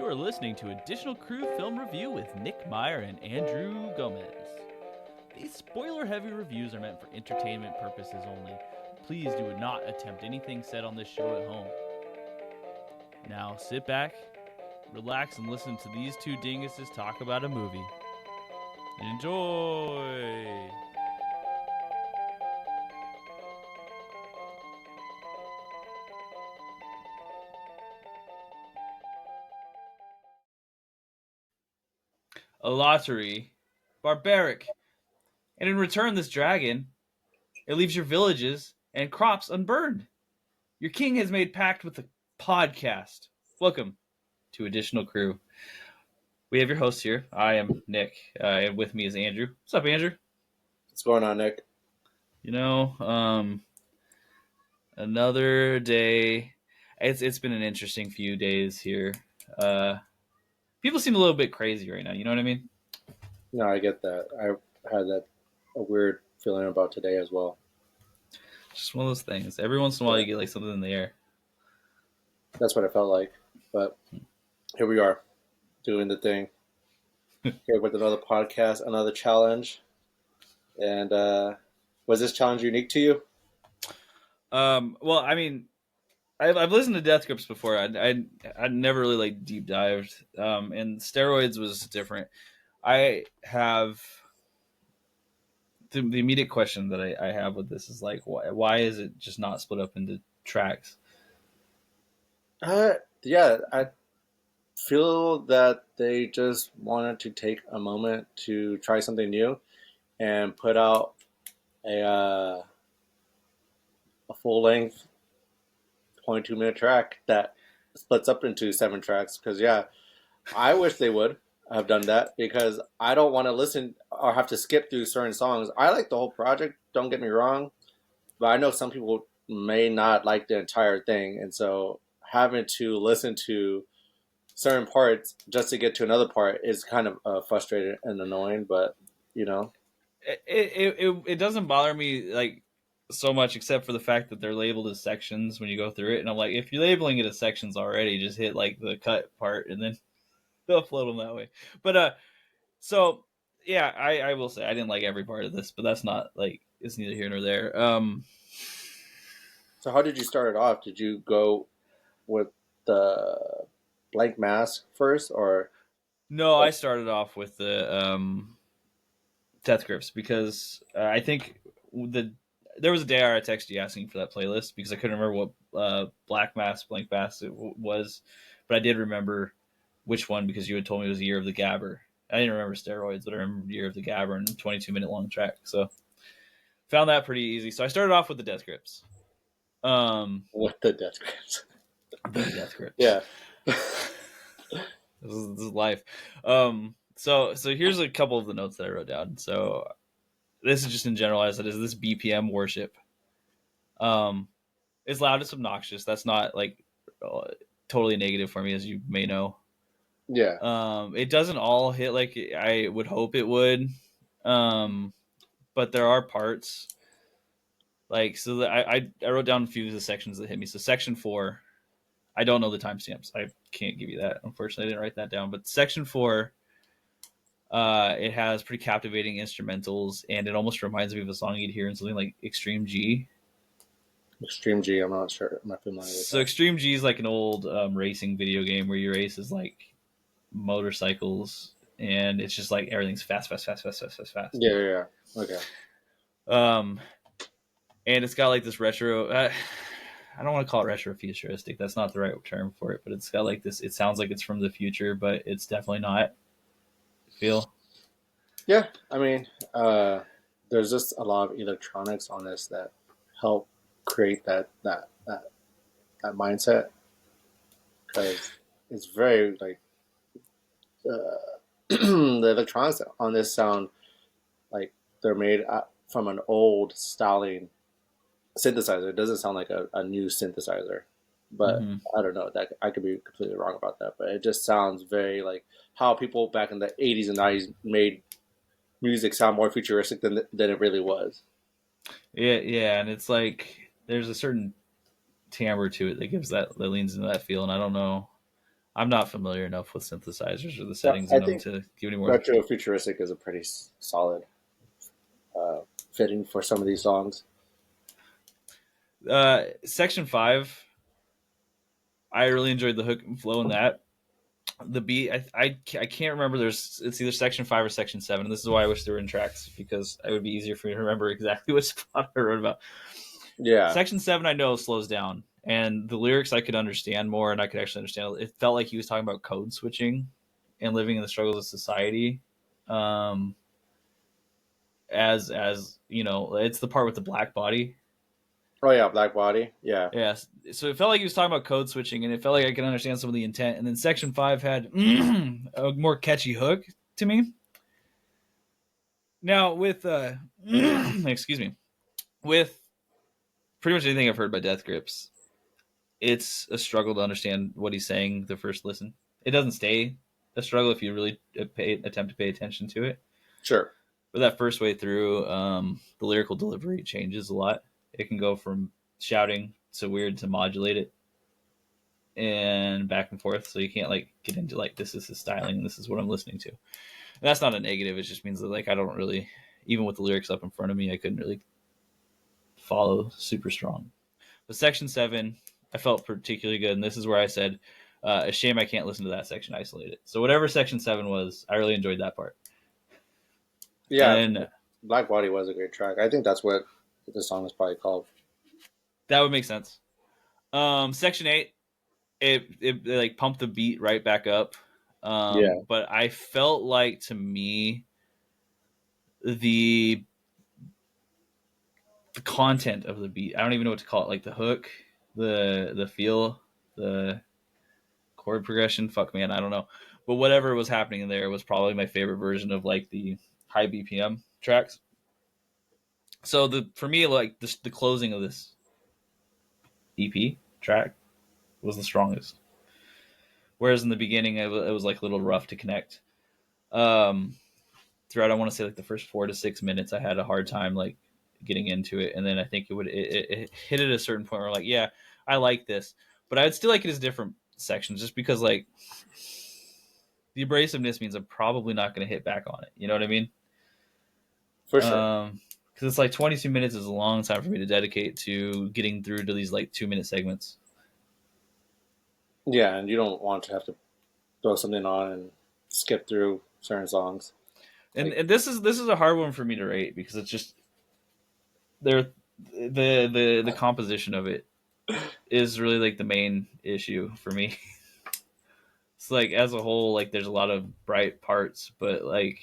You are listening to Additional Crew Film Review with Nick Meyer and Andrew Gomez. These spoiler-heavy reviews are meant for entertainment purposes only. Please do not attempt anything said on this show at home. Now sit back, relax, and listen to these two dinguses talk about a movie. Enjoy! A lottery. Barbaric. And in return, this dragon, it leaves your villages and crops unburned. Your king has made pact with the podcast. Welcome to Additional Crew. We have your host here. I am Nick, and with me is Andrew. What's up, Andrew? What's going on, Nick? Another day. It's been an interesting few days here. People seem a little bit crazy right now. You know what I mean? No, I get that. I had a weird feeling about today as well. Just one of those things. Every once in a while, you get like something in the air. That's what it felt like. But here we are, doing the thing. Here with another podcast, another challenge. And was this challenge unique to you? Well, I mean, I've listened to Death Grips before. I never really like deep dived. And Steroids was different. I have the immediate question that I have with this is like, why is it just not split up into tracks? Yeah, I feel that they just wanted to take a moment to try something new and put out a full-length 0.2-minute track that splits up into 7 tracks. Because, yeah, I wish they would have done that because I don't want to listen or have to skip through certain songs. I like the whole project, don't get me wrong, but I know some people may not like the entire thing. And so having to listen to certain parts just to get to another part is kind of frustrating and annoying, but, you know. It doesn't bother me, like, so much except for the fact that they're labeled as sections when you go through it, and I'm like, if you're labeling it as sections already, just hit like the cut part and then they'll upload them that way. But so yeah, I will say I didn't like every part of this, but that's not like, it's neither here nor there. So how did you start it off? Did you go with the Blanck Mass first, or No, I started off with the Death Grips because I think there was a day I texted you asking for that playlist because I couldn't remember what Blanck Mass it was, but I did remember which one because you had told me it was Year of the Gabber. I didn't remember Steroids, but I remember Year of the Gabber and 22-minute long track. So found that pretty easy. So I started off with the Death Grips. with the Death Grips? The Death Grips. Yeah. This is life. So here's a couple of the notes that I wrote down. So this is just in general as it is this BPM worship. It's loud, it's obnoxious. That's not like totally negative for me, as you may know. Yeah. It doesn't all hit like I would hope it would. But there are parts like, so that I wrote down a few of the sections that hit me. So section 4, I don't know the timestamps. I can't give you that. Unfortunately, I didn't write that down. But section 4, it has pretty captivating instrumentals, and it almost reminds me of a song you'd hear in something like Extreme G. Extreme G, I'm not sure. I'm not familiar with So that. Extreme G is like an old racing video game where you race as like motorcycles, and it's just like everything's fast. Yeah. Okay. And it's got like this retro. I don't want to call it retro futuristic. That's not the right term for it, but it's got like this. It sounds like it's from the future, but it's definitely not. Feel? Yeah, I mean, there's just a lot of electronics on this that help create that mindset because it's very like the electronics on this sound like they're made from an old styling synthesizer. It doesn't sound like a new synthesizer, but I don't know, that I could be completely wrong about that, but it just sounds very like how people back in the 80s and 90s made music sound more futuristic than it really was. Yeah, and it's like there's a certain timbre to it that leans into that feel, and I don't know I'm not familiar enough with synthesizers or the Yeah, settings I in them think to give any more. retro futuristic is a pretty solid uh, fitting for some of these songs. Section 5, I really enjoyed the hook and flow in that. The beat, I can't remember. It's either section 5 or section 7. And this is why I wish they were in tracks, because it would be easier for me to remember exactly what spot I wrote about. Yeah. Section 7, I know, slows down, and the lyrics I could understand more, and I could actually understand. It felt like he was talking about code switching and living in the struggles of society. Um, as you know, it's the part with the black body. Oh yeah, Black Body. Yeah. Yes. So it felt like he was talking about code switching, and it felt like I could understand some of the intent. And then section 5 had a more catchy hook to me. Now with excuse me, with pretty much anything I've heard by Death Grips, it's a struggle to understand what he's saying the first listen. It doesn't stay a struggle if you really attempt to pay attention to it. Sure. But that first way through, the lyrical delivery changes a lot. It can go from shouting to weird to modulate it and back and forth. So you can't like get into like this is his styling and this is what I'm listening to. And that's not a negative. It just means that like I don't really, even with the lyrics up in front of me, I couldn't really follow super strong. But section 7, I felt particularly good, and this is where I said, a shame I can't listen to that section isolated. So whatever section 7 was, I really enjoyed that part. Yeah, And Black Body was a great track. I think that's what the song is probably called. that would make sense. Section 8, it like pumped the beat right back up. Yeah. But I felt like, to me, the the content of the beat, I don't even know what to call it, like the hook, the feel, the chord progression. Fuck man, I don't know. But whatever was happening in there was probably my favorite version of like the high BPM tracks. So the for me, like the closing of this EP track was the strongest. Whereas in the beginning, it was like a little rough to connect. Um, Throughout, I want to say like the first 4 to 6 minutes, I had a hard time like getting into it, and then I think it hit at a certain point where like, yeah, I like this, but I'd still like it as different sections, just because like the abrasiveness means I'm probably not going to hit back on it. You know what I mean? For sure. Because it's like 22 minutes is a long time for me to dedicate to getting through to these like 2 minute segments. Yeah, and you don't want to have to throw something on and skip through certain songs. And, Like, and this is a hard one for me to rate, because it's just there the composition of it is really like the main issue for me. It's like as a whole, like there's a lot of bright parts, but like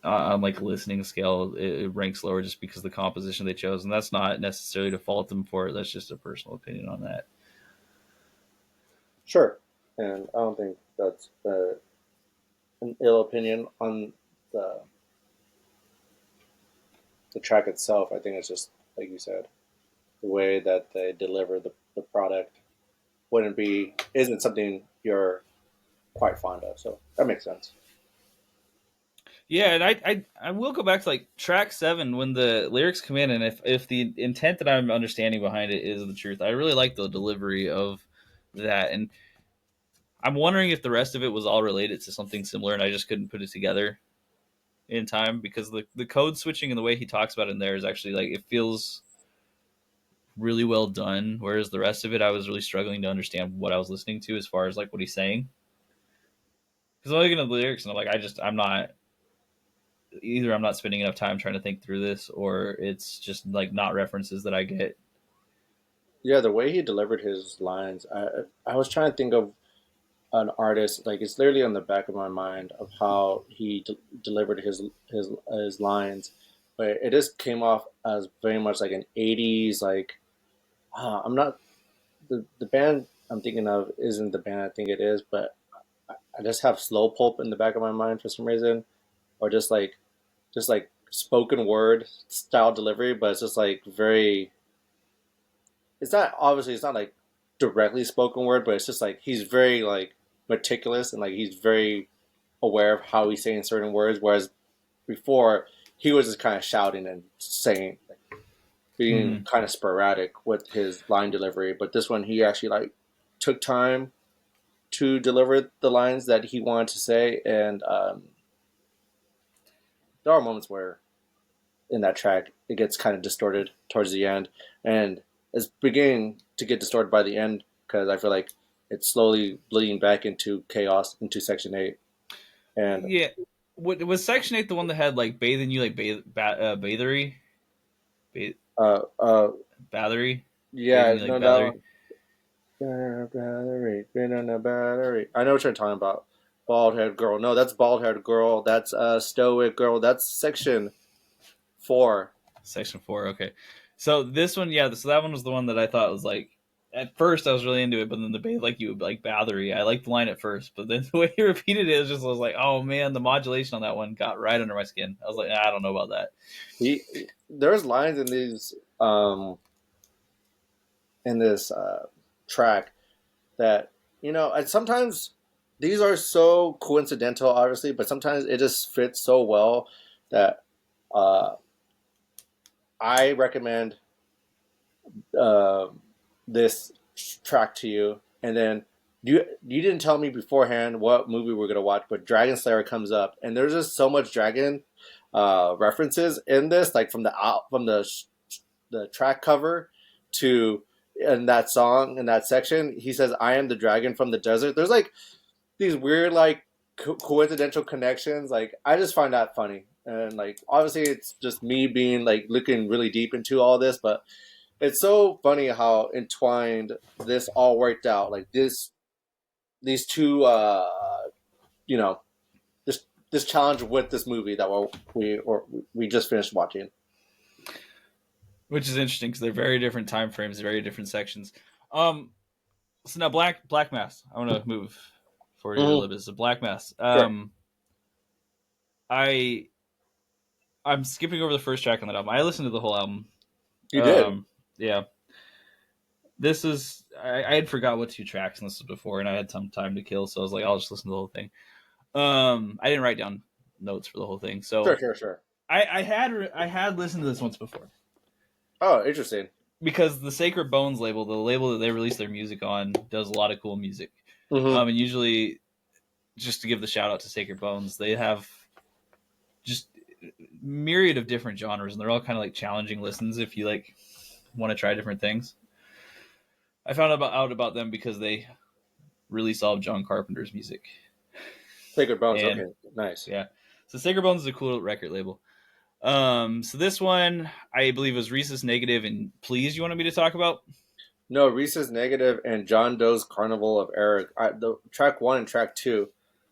on like a listening scale, it ranks lower just because of the composition they chose, and that's not necessarily to fault them for it. That's just a personal opinion on that. sure. And I don't think that's an ill opinion on the the track itself. I think it's just like you said, the way that they deliver the product isn't something you're quite fond of. So that makes sense. Yeah, and I will go back to like track 7 when the lyrics come in, and if the intent that I'm understanding behind it is the truth, I really like the delivery of that, and I'm wondering if the rest of it was all related to something similar, and I just couldn't put it together in time, because the code switching and the way he talks about it in there is actually like it feels really well done, whereas the rest of it I was really struggling to understand what I was listening to as far as like what he's saying, because I'm looking at the lyrics and I'm like I'm not, either I'm not spending enough time trying to think through this, or it's just like not references that I get. Yeah, the way he delivered his lines, I was trying to think of an artist like it's literally on the back of my mind of how he delivered his lines, but it just came off as very much like an '80s like I'm not the band I'm thinking of isn't the band I think it is, but I just have slow pulp in the back of my mind for some reason, or just like spoken word style delivery, but it's just like very. It's not obviously it's not like directly spoken word, but it's just like he's very like meticulous and like he's very aware of how he's saying certain words. Whereas before he was just kind of shouting and saying being Mm-hmm. kind of sporadic with his line delivery. But this one, he actually like took time to deliver the lines that he wanted to say, and there are moments where in that track it gets kind of distorted towards the end, and it's beginning to get distorted by the end because I feel like it's slowly bleeding back into chaos into Section 8. And Yeah. What was Section 8 the one that had like bathing you like bathery? Ba- uh uh battery? Bathing yeah, you like no, that battery? one. Battery, been on a battery. I know what you're talking about. Bald head girl. No, that's bald head girl. That's stoic girl. That's Section 4. Section 4, okay. So this one, yeah, so that one was the one that I thought was like at first I was really into it, but then the bathe like you like battery. I liked the line at first, but then the way he repeated it was just I was like, oh man, the modulation on that one got right under my skin. I was like, I don't know about that. He there's lines in this track that and sometimes these are so coincidental, obviously, but sometimes it just fits so well that uh, I recommend uh, this track to you. And then you didn't tell me beforehand what movie we're gonna watch, but Dragonslayer comes up, and there's just so much dragon references in this, like from the track cover to in that song in that section. He says, "I am the dragon from the desert." There's like these weird like coincidental connections. Like I just find that funny, and like obviously it's just me being like looking really deep into all this, but it's so funny how entwined this all worked out. Like these two, you know, this challenge with this movie that we just finished watching. Which is interesting because they're very different time frames, very different sections. Um, so now Black Mass. I want to move forward here a Mm-hmm. little bit. So Black Mass. Sure, I I'm skipping over the first track on that album. I listened to the whole album. you did. Yeah, this is I had forgot what two tracks and this was before, and I had some time to kill, so I was like, I'll just listen to the whole thing. I didn't write down notes for the whole thing, Sure, so sure, sure. I had listened to this once before Oh, interesting. because the Sacred Bones label, the label that they release their music on, does a lot of cool music. Mm-hmm. And usually, just to give the shout out to Sacred Bones, they have just myriad of different genres, and they're all kind of like challenging listens if you like want to try different things. I found out about them because they release all of John Carpenter's music, Sacred Bones. and Okay, nice. yeah, so Sacred Bones is a cool record label. So this one I believe was Rhesus Negative and Please. You wanted me to talk about? No, Reese's Negative and John Doe's Carnival of Eric. The track 1 and track 2,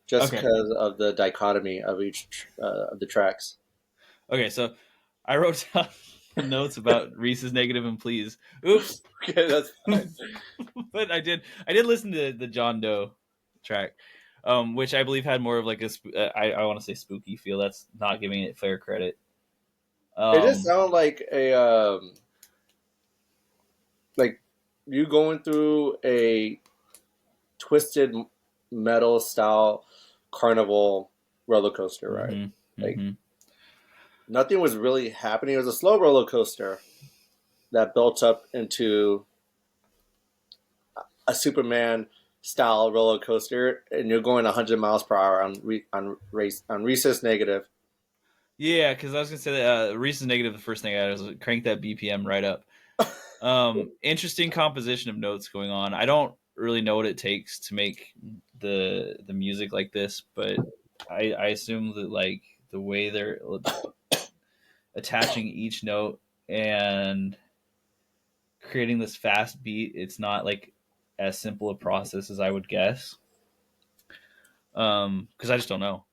just Okay, because of the dichotomy of each of the tracks. okay. So I wrote down notes about Reese's Negative and Please. Oops, Okay, that's fine. but I did listen to the John Doe track, which I believe had more of like I want to say spooky feel. That's not giving it fair credit. It just Um, sounds like a like you going through a twisted metal style carnival roller coaster ride. mm-hmm, Like mm-hmm. nothing was really happening. It was a slow roller coaster that built up into a Superman style roller coaster, and you're going 100 miles per hour on Reese's Negative. Yeah, because I was gonna say that Reese's Negative. The first thing I did was crank that BPM right up. Interesting composition of notes going on. I don't really know what it takes to make the music like this, but I assume that like the way they're attaching each note and creating this fast beat, it's not like as simple a process as I would guess. Because I just don't know.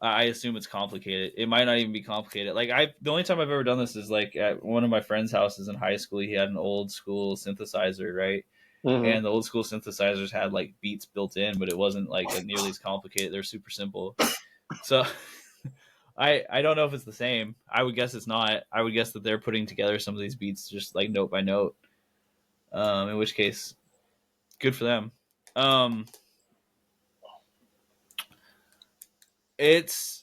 I assume it's complicated. It might not even be complicated. Like the only time I've ever done this is like at one of my friends' houses in high school. He had an old school synthesizer, right? Mm-hmm. And the old school synthesizers had like beats built in, but it wasn't like nearly as complicated. They're super simple. So I don't know if it's the same. I would guess it's not. I would guess that they're putting together some of these beats just like note by note. In which case, good for them. Um, it's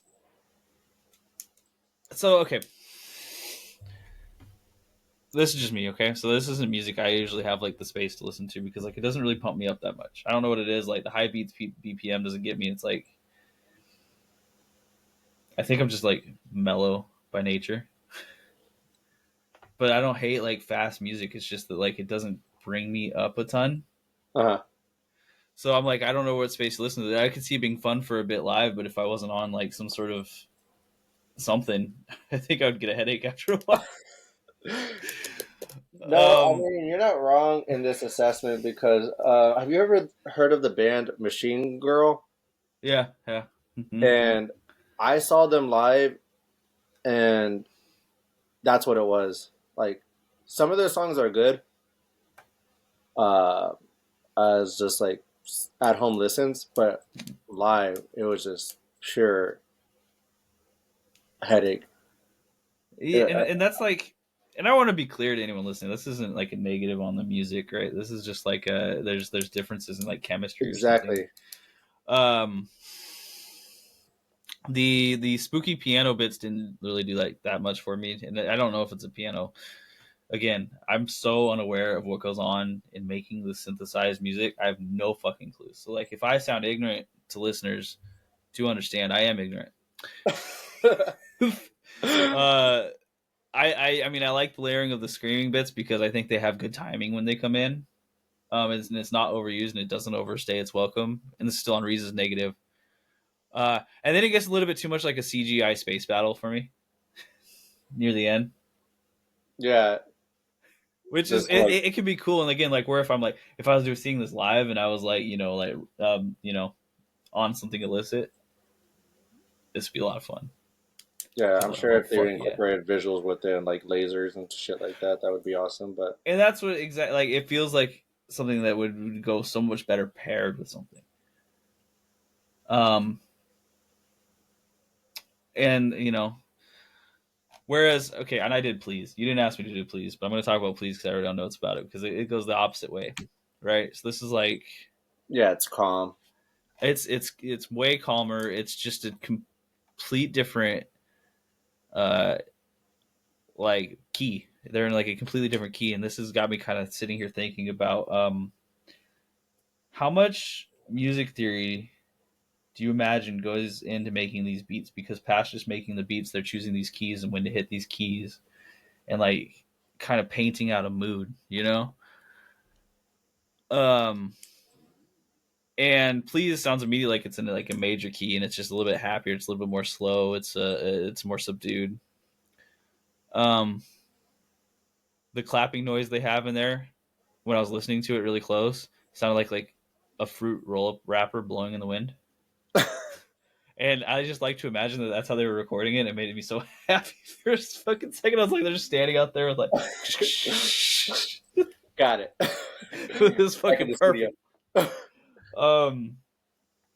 so okay. this is just me, okay? So this isn't music I usually have like the space to listen to because like it doesn't really pump me up that much. I don't know what it is. Like the high beats BPM doesn't get me. It's like I think I'm just like mellow by nature, but I don't hate like fast music. It's just that like it doesn't bring me up a ton. Uh-huh. So I'm like I don't know what space to listen to. I could see it being fun for a bit live, but if I wasn't on like some sort of something, I think I would get a headache after a while. No, I mean you're not wrong in this assessment because have you ever heard of the band Machine Girl? Yeah, yeah. Hmm. And I saw them live, and that's what it was. Like some of their songs are good, uh, as just like at home listens, but live it was just pure headache. Yeah, Yeah, and that's like, and I want to be clear to anyone listening. This isn't like a negative on the music, right? This is just like there's differences in like chemistry or something. exactly. Um, the spooky piano bits didn't really do like that much for me, and I don't know if it's a piano. Again, I'm so unaware of what goes on in making the synthesized music. I have no fucking clue. So like, if I sound ignorant to listeners, to understand, I am ignorant. uh, I mean I like the layering of the screaming bits because I think they have good timing when they come in. And it's not overused and it doesn't overstay its welcome. And this is still on Reese's negative. And then it gets a little bit too much like a CGI space battle for me near the end, Yeah, which is just like it can be cool. And again, like where if I'm like if I was just seeing this live and I was like on something illicit, this would be a lot of fun. yeah, I'm sure Oh if they fuck yeah! incorporated visuals within like lasers and shit like that, that would be awesome. But And that's what exactly like it feels like something that would go so much better paired with something. Um, and whereas okay, and I did please. You didn't ask me to do please, but I'm going to talk about please because I already know notes about it because it goes the opposite way, right? So this is like yeah, it's calm. it's way calmer. It's just a complete different uh like key. They're in like a completely different key, and this has got me kind of sitting here thinking about how much music theory do you imagine goes into making these beats? Because past just making the beats, they're choosing these keys and when to hit these keys and like kind of painting out a mood, you know? Um and please sounds immediately like it's in like a major key and it's just a little bit happier, it's a little bit more slow, it's more subdued. Um the clapping noise they have in there when I was listening to it really close sounded like a fruit roll up wrapper blowing in the wind. And I just like to imagine that that's how they were recording it. It made me so happy for a fucking second. I was like, they're just standing out there with like, Got it. this Back in fucking the studio. perfect. Um,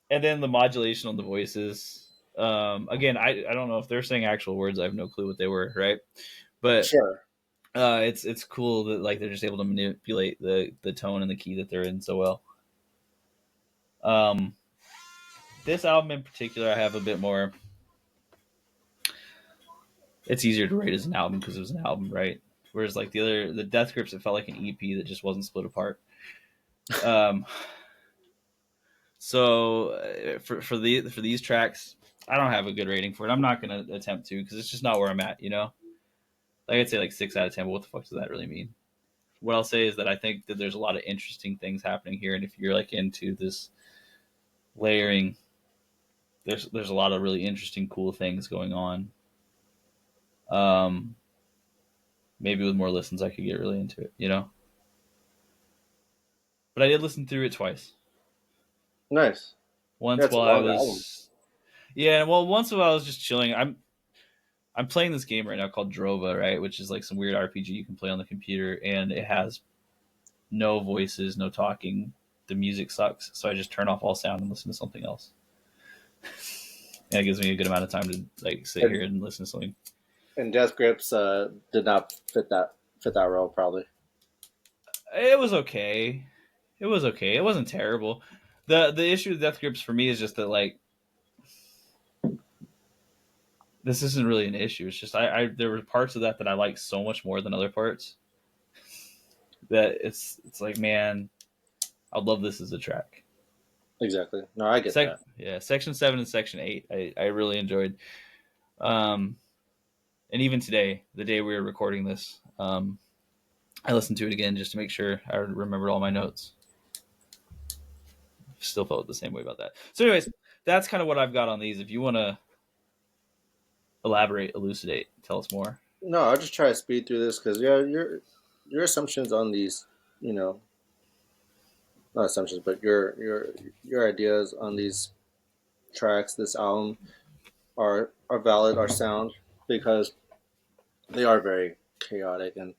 and then the modulation on the voices. Again, I don't know if they're saying actual words. I have no clue what they were, right? But Sure. it's cool that like they're just able to manipulate the tone and the key that they're in so well. Um, this album in particular, I have a bit more. It's easier to rate as an album because it was an album, right? Whereas like the Death Grips, it felt like an EP that just wasn't split apart. Um, so for these tracks, I don't have a good rating for it. I'm not gonna attempt to because it's just not where I'm at. Like I'd say like 6 out of 10. But what the fuck does that really mean? What I'll say is that I think that there's a lot of interesting things happening here, and if you're like into this layering, there's a lot of really interesting, cool things going on. Um, maybe with more listens, I could get really into it. But I did listen through it twice. Nice. Yeah, Once it's a while I long album. was yeah, well, once while I was just chilling. I'm playing this game right now called Drova, right, which is like some weird RPG you can play on the computer, and it has no voices, no talking. The music sucks, so I just turn off all sound and listen to something else. And it gives me a good amount of time to like sit And here and listen to something. and Death Grips did not fit that role probably. It was okay. It was okay. It wasn't terrible. The issue with Death Grips for me is just that like this isn't really an issue. It's just I there were parts of that I like so much more than other parts. that it's like, man, I'd love this as a track. Exactly. No, I get that. Yeah, Section 7 and Section 8, I really enjoyed. Um, and even today, the day we were recording this, I listened to it again just to make sure I remembered all my notes. Still felt the same way about that. So, anyways, that's kind of what I've got on these. If you want to elaborate, elucidate, tell us more. No, I'll just try to speed through this because yeah, your assumptions on these, you know, not assumptions, but your ideas on these tracks, this album, are valid, are sound because they are very chaotic, and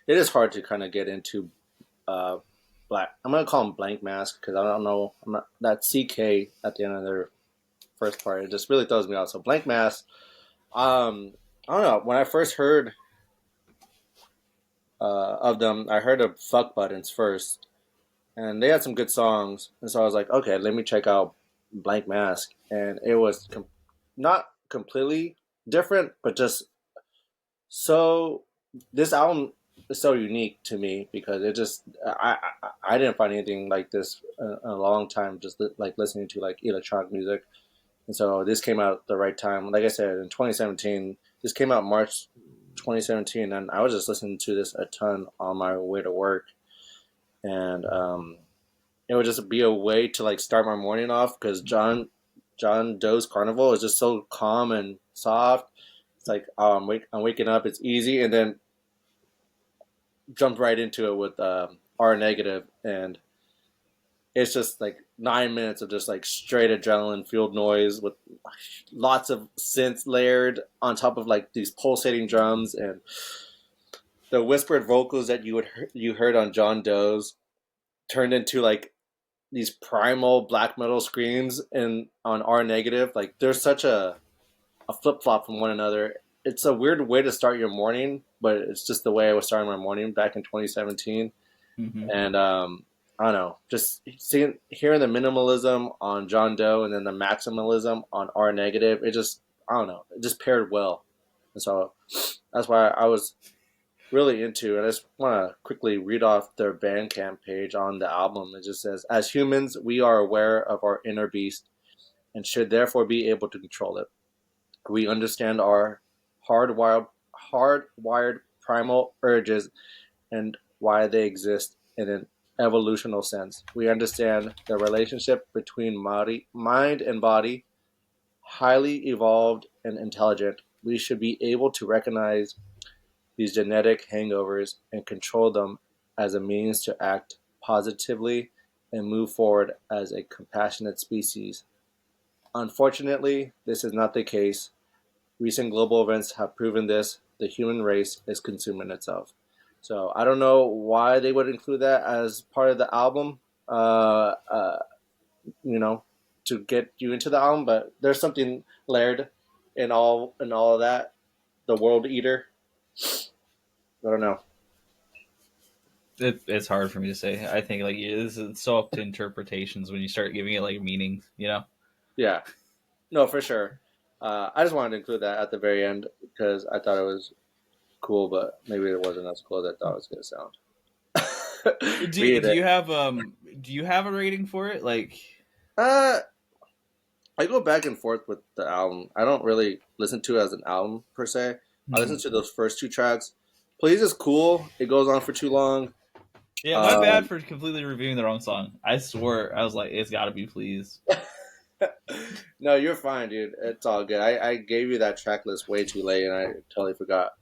it is hard to kind of get into uh, black. I'm gonna call them Blanck Mass because I don't know. I'm not that CK at the end of their first part. It just really throws me out. So Blanck Mass. I don't know. When I first heard of them, I heard of Fuck Buttons first, and they had some good songs. And so I was like, okay, let me check out Blanck Mass, and it was not completely different, but just so this album is so unique to me because it just I didn't find anything like this in a long time. Just like listening to like electronic music, and so this came out at the right time. Like I said, in 2017, this came out March 2017, and I was just listening to this a ton on my way to work, and it would just be a way to like start my morning off because John Doe's Carnival is just so calm and soft. It's like I'm waking up, it's easy, and then jump right into it with R negative, and it's just like 9 minutes of just like straight adrenaline fueled noise with lots of synths layered on top of like these pulsating drums and the whispered vocals that you heard on John Doe's turned into like these primal black metal screams and on R negative. Like there's such a flip flop from one another. It's a weird way to start your morning, but it's just the way I was starting my morning back in 2017. Mm-hmm. And I don't know, just hearing the minimalism on John Doe and then the maximalism on R negative, it just I don't know, it just paired well. And so that's why I was really into. And I just want to quickly read off their Bandcamp page on the album. It just says, "As humans, we are aware of our inner beast and should therefore be able to control it. We understand our hardwired, hardwired primal urges and why they exist in an evolutional sense. We understand the relationship between mind and body, highly evolved and intelligent. We should be able to recognize these genetic hangovers and control them as a means to act positively and move forward as a compassionate species. Unfortunately, this is not the case. Recent global events have proven this. The human race is consuming itself." So I don't know why they would include that as part of the album, uh, uh, you know, to get you into the album. But there's something layered in all of that. The World Eater. I don't know. It's hard for me to say. I think like this is so up to interpretations when you start giving it like meanings, you know. Yeah, no, for sure. I just wanted to include that at the very end because I thought it was cool, but maybe it wasn't as cool as I thought it was going to sound. Do Read it. do you have a rating for it? Like, Uh, I go back and forth with the album. I don't really listen to it as an album per se. I listen to those first two tracks. Please is cool. It goes on for too long. yeah, my bad Um, for completely reviewing the wrong song. I swore I was like, it's got to be Please. no, you're fine, dude. It's all good. I gave you that track list way too late, and I totally forgot.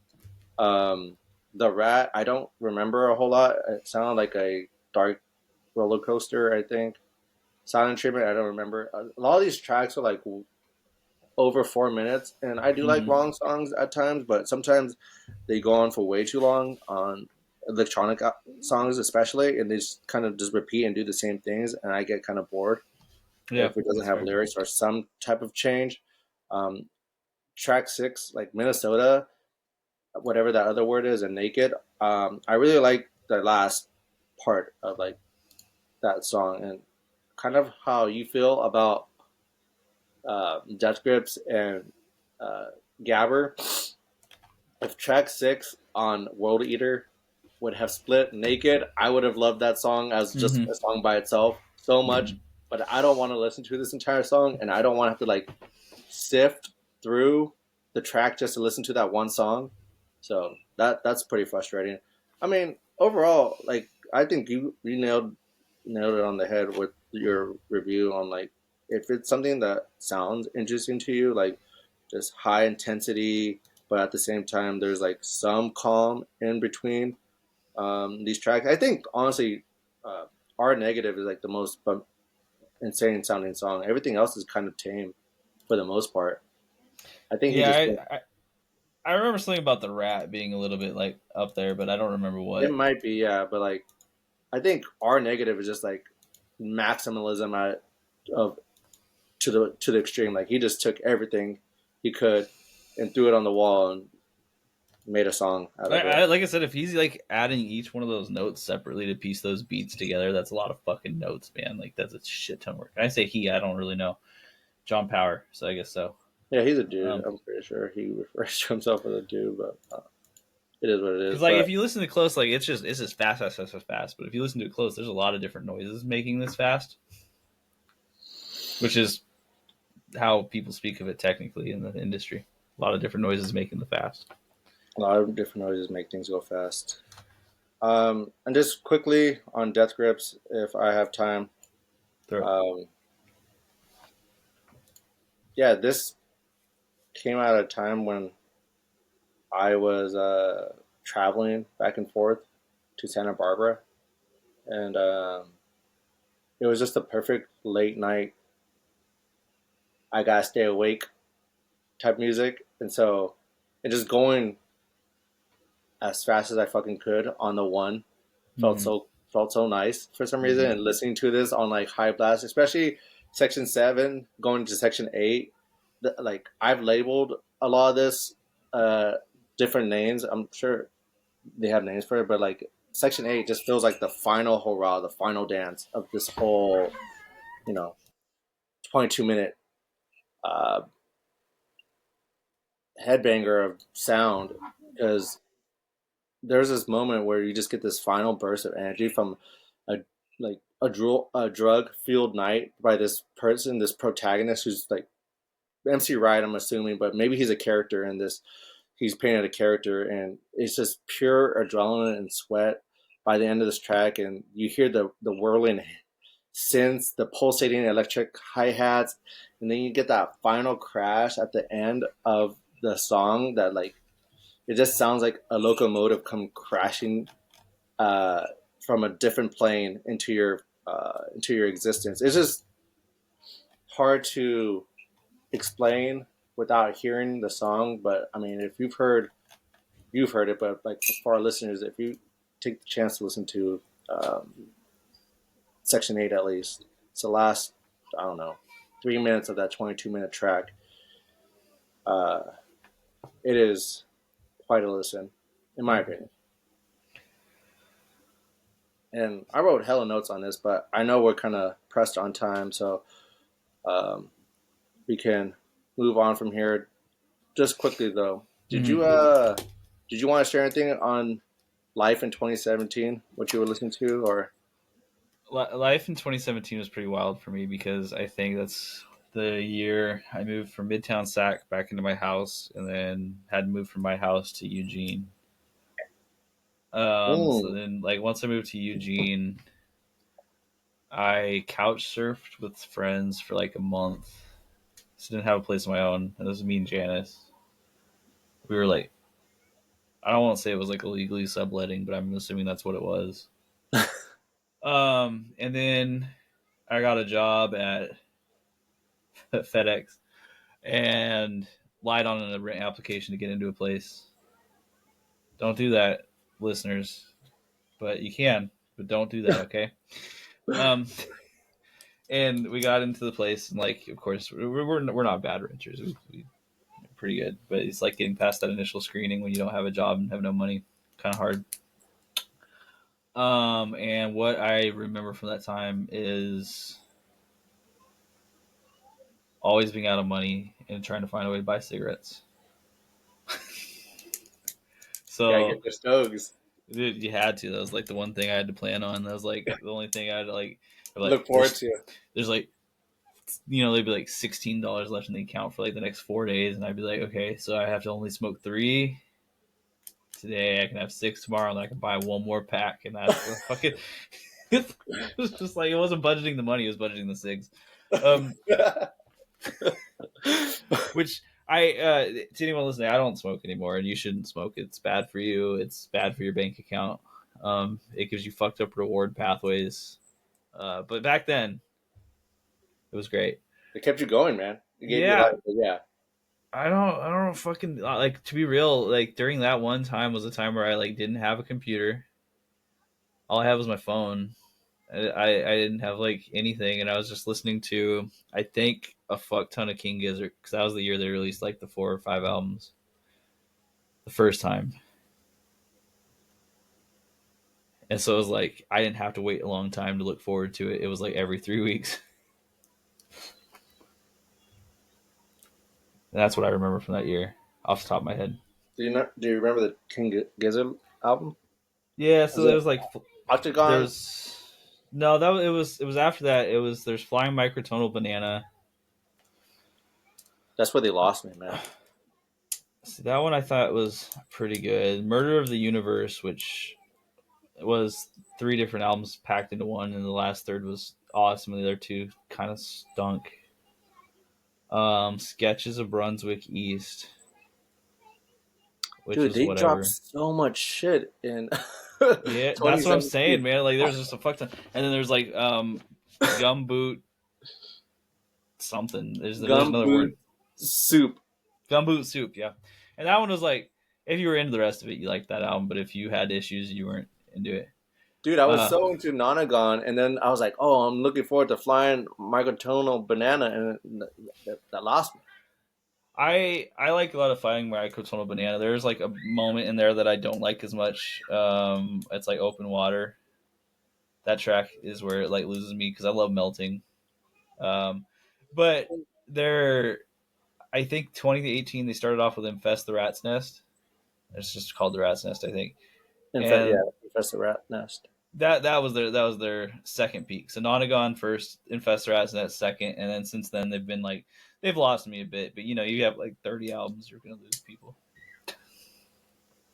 Um, the Rat, I don't remember a whole lot. It sounded like a dark roller coaster, I think. Silent Treatment, I don't remember. A lot of these tracks are like over 4 minutes, and I do like Mm-hmm. long songs at times, but sometimes they go on for way too long on electronic songs, especially, and they just kind of just repeat and do the same things, and I get kind of bored Yeah, if it doesn't that's have fair. lyrics or some type of change. Um, Track six, like Minnesota, whatever that other word is, and Naked. I really like the last part of like that song and kind of how you feel about Death Grips and uh, Gabber. If track six on World Eater would have split Naked. I would have loved that song as just Mm-hmm. a song by itself so much. Mm-hmm. But I don't want to listen to this entire song, and I don't want to have to like sift through the track just to listen to that one song. So that's pretty frustrating. I mean, overall, like I think you nailed it on the head with your review on like if it's something that sounds interesting to you, like just high intensity, but at the same time there's like some calm in between these tracks. I think honestly, uh, R Negative is like the most insane sounding song. Everything else is kind of tame for the most part. I think he Yeah, just I remember something about the rat being a little bit like up there, but I don't remember it what. might be yeah, but like I think R Negative is just like maximalism at of to the extreme. Like he just took everything he could and threw it on the wall and made a song out of it. Like I said, if he's like adding each one of those notes separately to piece those beats together, that's a lot of fucking notes, man. Like that's a shit ton of work. And I say he, I don't really know John Power, so I guess so. Yeah, he's a dude. Um, I'm pretty sure he refers to himself as a dude, but it is what it is. because like But if you listen to close, like it's just fast, fast, fast, fast, fast. But if you listen to it close, there's a lot of different noises making this fast, which is how people speak of it technically in the industry. A lot of different noises making the fast. a lot of different noises make things go fast. And just quickly on Death Grips, if I have time. Throw. Um, yeah, this came out at a time when I was traveling back and forth to Santa Barbara, and it was just the perfect late night. I gotta stay awake type music, and so and just going as fast as I fucking could on the one Mm-hmm. felt so nice for some reason. Mm-hmm. And listening to this on like high blast, especially section 7 going to section 8, like I've labeled a lot of this uh, different names. I'm sure they have names for it, but like section 8 just feels like the final hurrah, the final dance of this whole, you know, 22 minute uh, headbanger of sound because there's this moment where you just get this final burst of energy from a like a drug fueled night by this person, this protagonist who's like MC Wright, I'm assuming, but maybe he's a character in this. He's painted a character, and it's just pure adrenaline and sweat by the end of this track, and you hear the whirling synths, the pulsating electric hi hats, and then you get that final crash at the end of the song that like it just sounds like a locomotive come crashing uh, from a different plane into your existence. It's just hard to explain without hearing the song. But I mean, if you've heard it. But like for our listeners, if you take the chance to listen to um, Section 8 at least, it's the last I don't know 3 minutes of that 22-minute track. Uh, it is quite a listen, in my opinion. And I wrote hella notes on this, but I know we're kind of pressed on time, so um, we can move on from here. Just quickly though, Mm-hmm. did you want to share anything on life in 2017? What you were listening to, or Life in 2017 was pretty wild for me because I think that's the year I moved from Midtown Sac back into my house, and then had to move from my house to Eugene. So mm, then, like, once I moved to Eugene, I couch surfed with friends for like a month. So I didn't have a place of my own. And this was me and Janice. We were like, I don't want to say it was like illegally subletting, but I'm assuming that's what it was. And then I got a job at FedEx and lied on a rent application to get into a place. Don't do that, listeners. But you can, but don't do that, okay? Um, and we got into the place, and like, of course, we're not bad renters. We're pretty good, but it's like getting past that initial screening when you don't have a job and have no money, kind of hard. And what I remember from that time is always being out of money and trying to find a way to buy cigarettes. yeah, So get the Stogs. Dude, you had to. That was like the one thing I had to plan on. That was like the only thing I had to like. Look forward to. There's like, there'd be like $16 left in the account for like the next 4 days, and I'd be like, okay, so I have to only smoke 3 today. I can have 6 tomorrow, and I can buy one more pack, and that's the fucking. It was just like it wasn't budgeting the money; it was budgeting the cigs. Which to anyone listening, I don't smoke anymore, and you shouldn't smoke. It's bad for you. It's bad for your bank account. It gives you fucked up reward pathways. But back then, it was great. It kept you going, man. It gave you Yeah, life. Yeah. I don't fucking like, to be real. Like during that one time was a time where I like didn't have a computer. All I had was my phone. I didn't have like anything, and I was just listening to, I think, a fuck ton of King Gizzard, because that was the year they released like the 4 or 5 albums the first time. And so it was like I didn't have to wait a long time to look forward to it. It was like every 3 weeks. And that's what I remember from that year off the top of my head. Do you remember the King Gizzard album? Yeah, Was so there it was like Octagon? there's no, it was after that. It was there's Flying Microtonal Banana. That's where they lost me, man. See, that one I thought was pretty good. Murder of the Universe, which was 3 different albums packed into one, and the last third was awesome, and the other 2 kind of stunk. Sketches of Brunswick East, which Dude, was they dropped whatever. so much shit in Yeah, that's what I'm 2017. saying, man. Like, there's just a fuck ton, and then there's like gumboot something. There's another Gumboot word. Soup. Gumboot soup, yeah. And that one was like, if you were into the rest of it, you liked that album. But if you had issues, you weren't into it. Dude, I was Uh, so into Nonagon, and then I was like, oh, I'm looking forward to Flying Microtonal Banana, and that lost me. I like a lot of Fighting Microtonal Banana. There's like a moment in there that I don't like as much. It's like Open Water. That track is where it like loses me because I love Melting. Um, but they're, I think 2018 they started off with Infest the Rat's Nest. It's just called the Rat's Nest, I think. Yeah, And Professor Rat Nest. that was their second peak. So Nonagon first, Infest the Rat's Nest second, and then since then they've been like, they've lost me a bit. But you have like 30 albums, you're gonna lose people.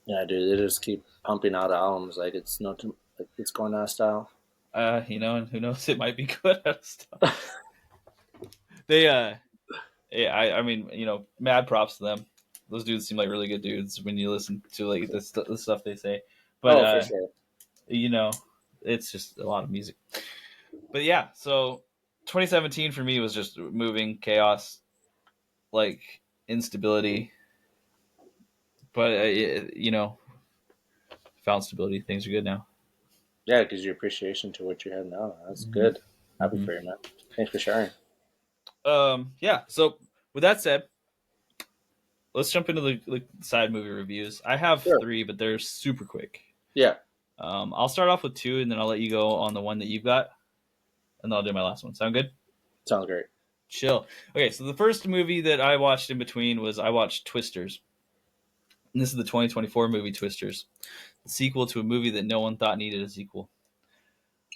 Yeah, dude, they just keep pumping out albums like it's like it's going out of style. And who knows, it might be good at stuff. They yeah, I mean, mad props to them. Those dudes seem like really good dudes when you listen to like the stuff they say. But Oh, for sure. you know, it's just a lot of music. But yeah, so 2017 for me was just moving chaos, like instability. But found stability. Things are good now. Yeah, it gives you appreciation to what you have now. That's Mm-hmm. good. Happy Mm-hmm. for you, man. Thanks for sharing. Yeah. So with that said, let's jump into the side movie reviews. I have Sure. 3, but they're super quick. Yeah, I'll start off with 2, and then I'll let you go on the one that you've got, and then I'll do my last one. Sound good? sounds great. Chill. Okay, so the first movie that I watched in between was I watched Twisters. And this is the 2024 movie Twisters, the sequel to a movie that no one thought needed a sequel.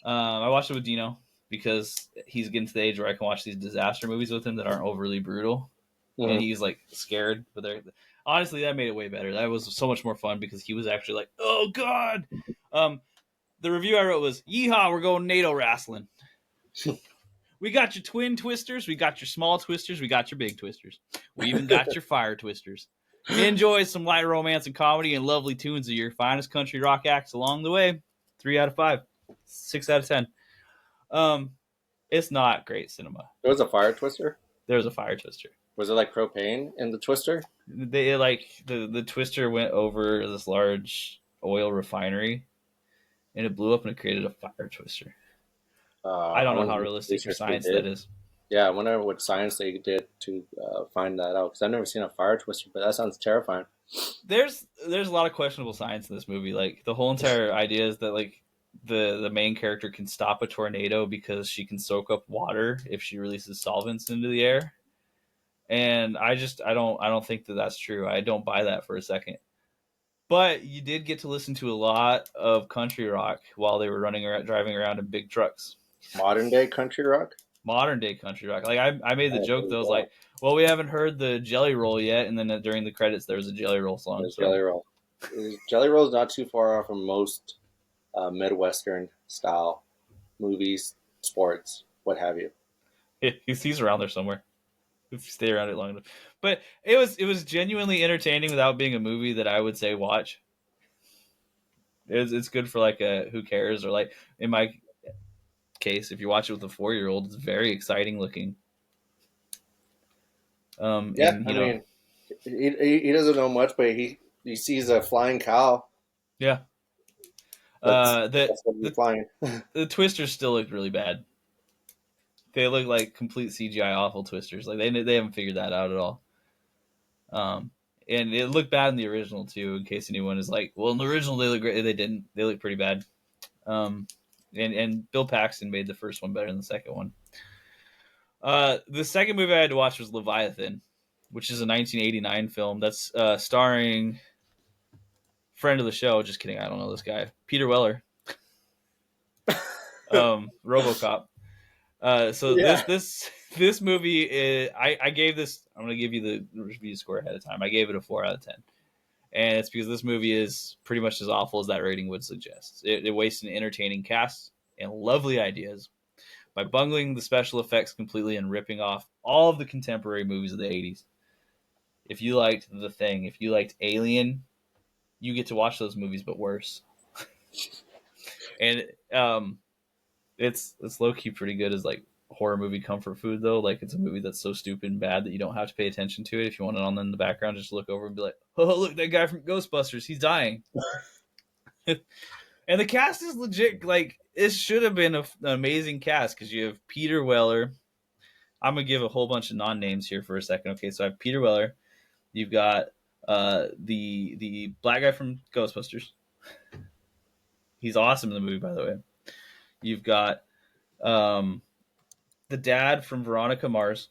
I watched it with Dino because he's getting to the age where I can watch these disaster movies with him that aren't overly brutal. Mm-hmm. And he's like scared, but honestly, that made it way better. That was so much more fun because he was actually like, "Oh God!" The review I wrote was, "Yeehaw, we're going NATO wrestling. We got your twin twisters, we got your small twisters, we got your big twisters. We even got your fire twisters. Enjoy some light romance and comedy and lovely tunes of your finest country rock acts along the way. 3 out of 5, 6 out of 10. It's not great cinema. There was a fire twister. There's a fire twister. Was it like propane in the twister? They like the twister went over this large oil refinery, and it blew up and it created a fire twister. I don't know how realistic or science that is. Yeah, I wonder what science they did to find that out because I've never seen a fire twister, but that sounds terrifying. There's a lot of questionable science in this movie. Like the whole entire idea is that like the main character can stop a tornado because she can soak up water if she releases solvents into the air. And I don't think that that's true. I don't buy that for a second. But you did get to listen to a lot of country rock while they were driving around in big trucks. Modern day country rock. Modern day country rock. Like I made the Oh, joke there that I you was go. like, well, we haven't heard the Jelly Roll yet, and then during the credits there was a Jelly Roll song. There's So Jelly Roll. Jelly Roll is not too far off from most Midwestern style movies, sports, what have you. he's around there somewhere. If you stay around it long enough. But it was genuinely entertaining without being a movie that I would say watch. It's good for like a who cares, or like in my case, if you watch it with a 4-year-old, it's very exciting looking. Yeah, And I mean, he doesn't know much, but he sees a flying cow. yeah, That's the that's what he's the flying. the twisters still look really bad. They look like complete CGI awful twisters. Like they haven't figured that out at all. Um, and it looked bad in the original too. In case anyone is like, well, in the original they look great. They didn't. They look pretty bad. Um, and Bill Paxton made the first one better than the second one. The second movie I had to watch was Leviathan, which is a 1989 film that's starring friend of the show. Just kidding, I don't know this guy, Peter Weller, RoboCop. So this Yeah. this this movie is, I gave this. I'm gonna give you the review score ahead of time. I gave it a 4 out of 10, and it's because this movie is pretty much as awful as that rating would suggest. It wastes an entertaining cast and lovely ideas by bungling the special effects completely and ripping off all of the contemporary movies of the 80s. If you liked The Thing, if you liked Alien, you get to watch those movies, but worse. And it's low key pretty good as like horror movie comfort food though. Like it's a movie that's so stupid and bad that you don't have to pay attention to it. If you want it on in the background, just look over and be like, "Oh, look, that guy from Ghostbusters, he's dying." And the cast is legit. Like it should have been an amazing cast because you have Peter Weller. I'm gonna give a whole bunch of non-names here for a second. Okay, so I have Peter Weller. You've got the black guy from Ghostbusters. He's awesome in the movie, by the way. You've got um, the dad from Veronica Mars,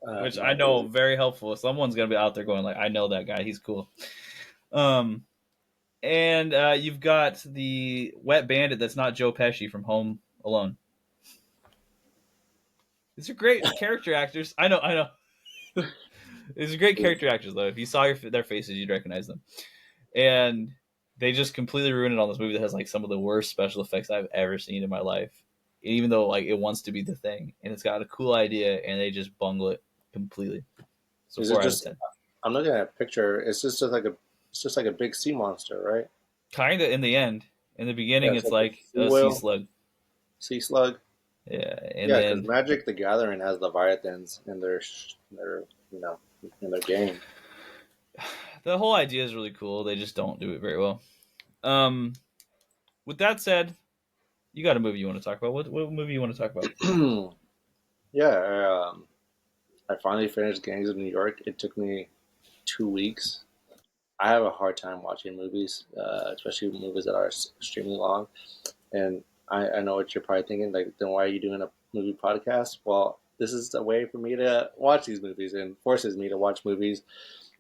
which I know No. very helpful. Someone's gonna be out there going like, I know that guy. He's cool. Um, and you've got the wet bandit that's not Joe Pesci from Home Alone. These are great character actors. I know, I know. These are great character actors, though. If you saw their faces, you'd recognize them. And they just completely ruined it on this movie that has like some of the worst special effects I've ever seen in my life. Even though like it wants to be the thing, and it's got a cool idea, and they just bungle it completely. So Is it 4 out of 10. I'm looking at a picture. It's just like a big sea monster, right? Kinda in the end. In the Yeah, beginning, it's it's like a like sea a sea whale, slug. sea slug. Yeah, and Yeah, because then Magic the Gathering has Leviathans in their you know in their game. the whole idea is really cool. They just don't do it very well. Um, with that said, you got a movie you want to talk about? What movie you want to talk about? Yeah, I finally finished Gangs of New York. It took me 2 weeks. I have a hard time watching movies, especially movies that are extremely long. And I know what you're probably thinking, like, then why are you doing a movie podcast? Well, this is a way for me to watch these movies and forces me to watch movies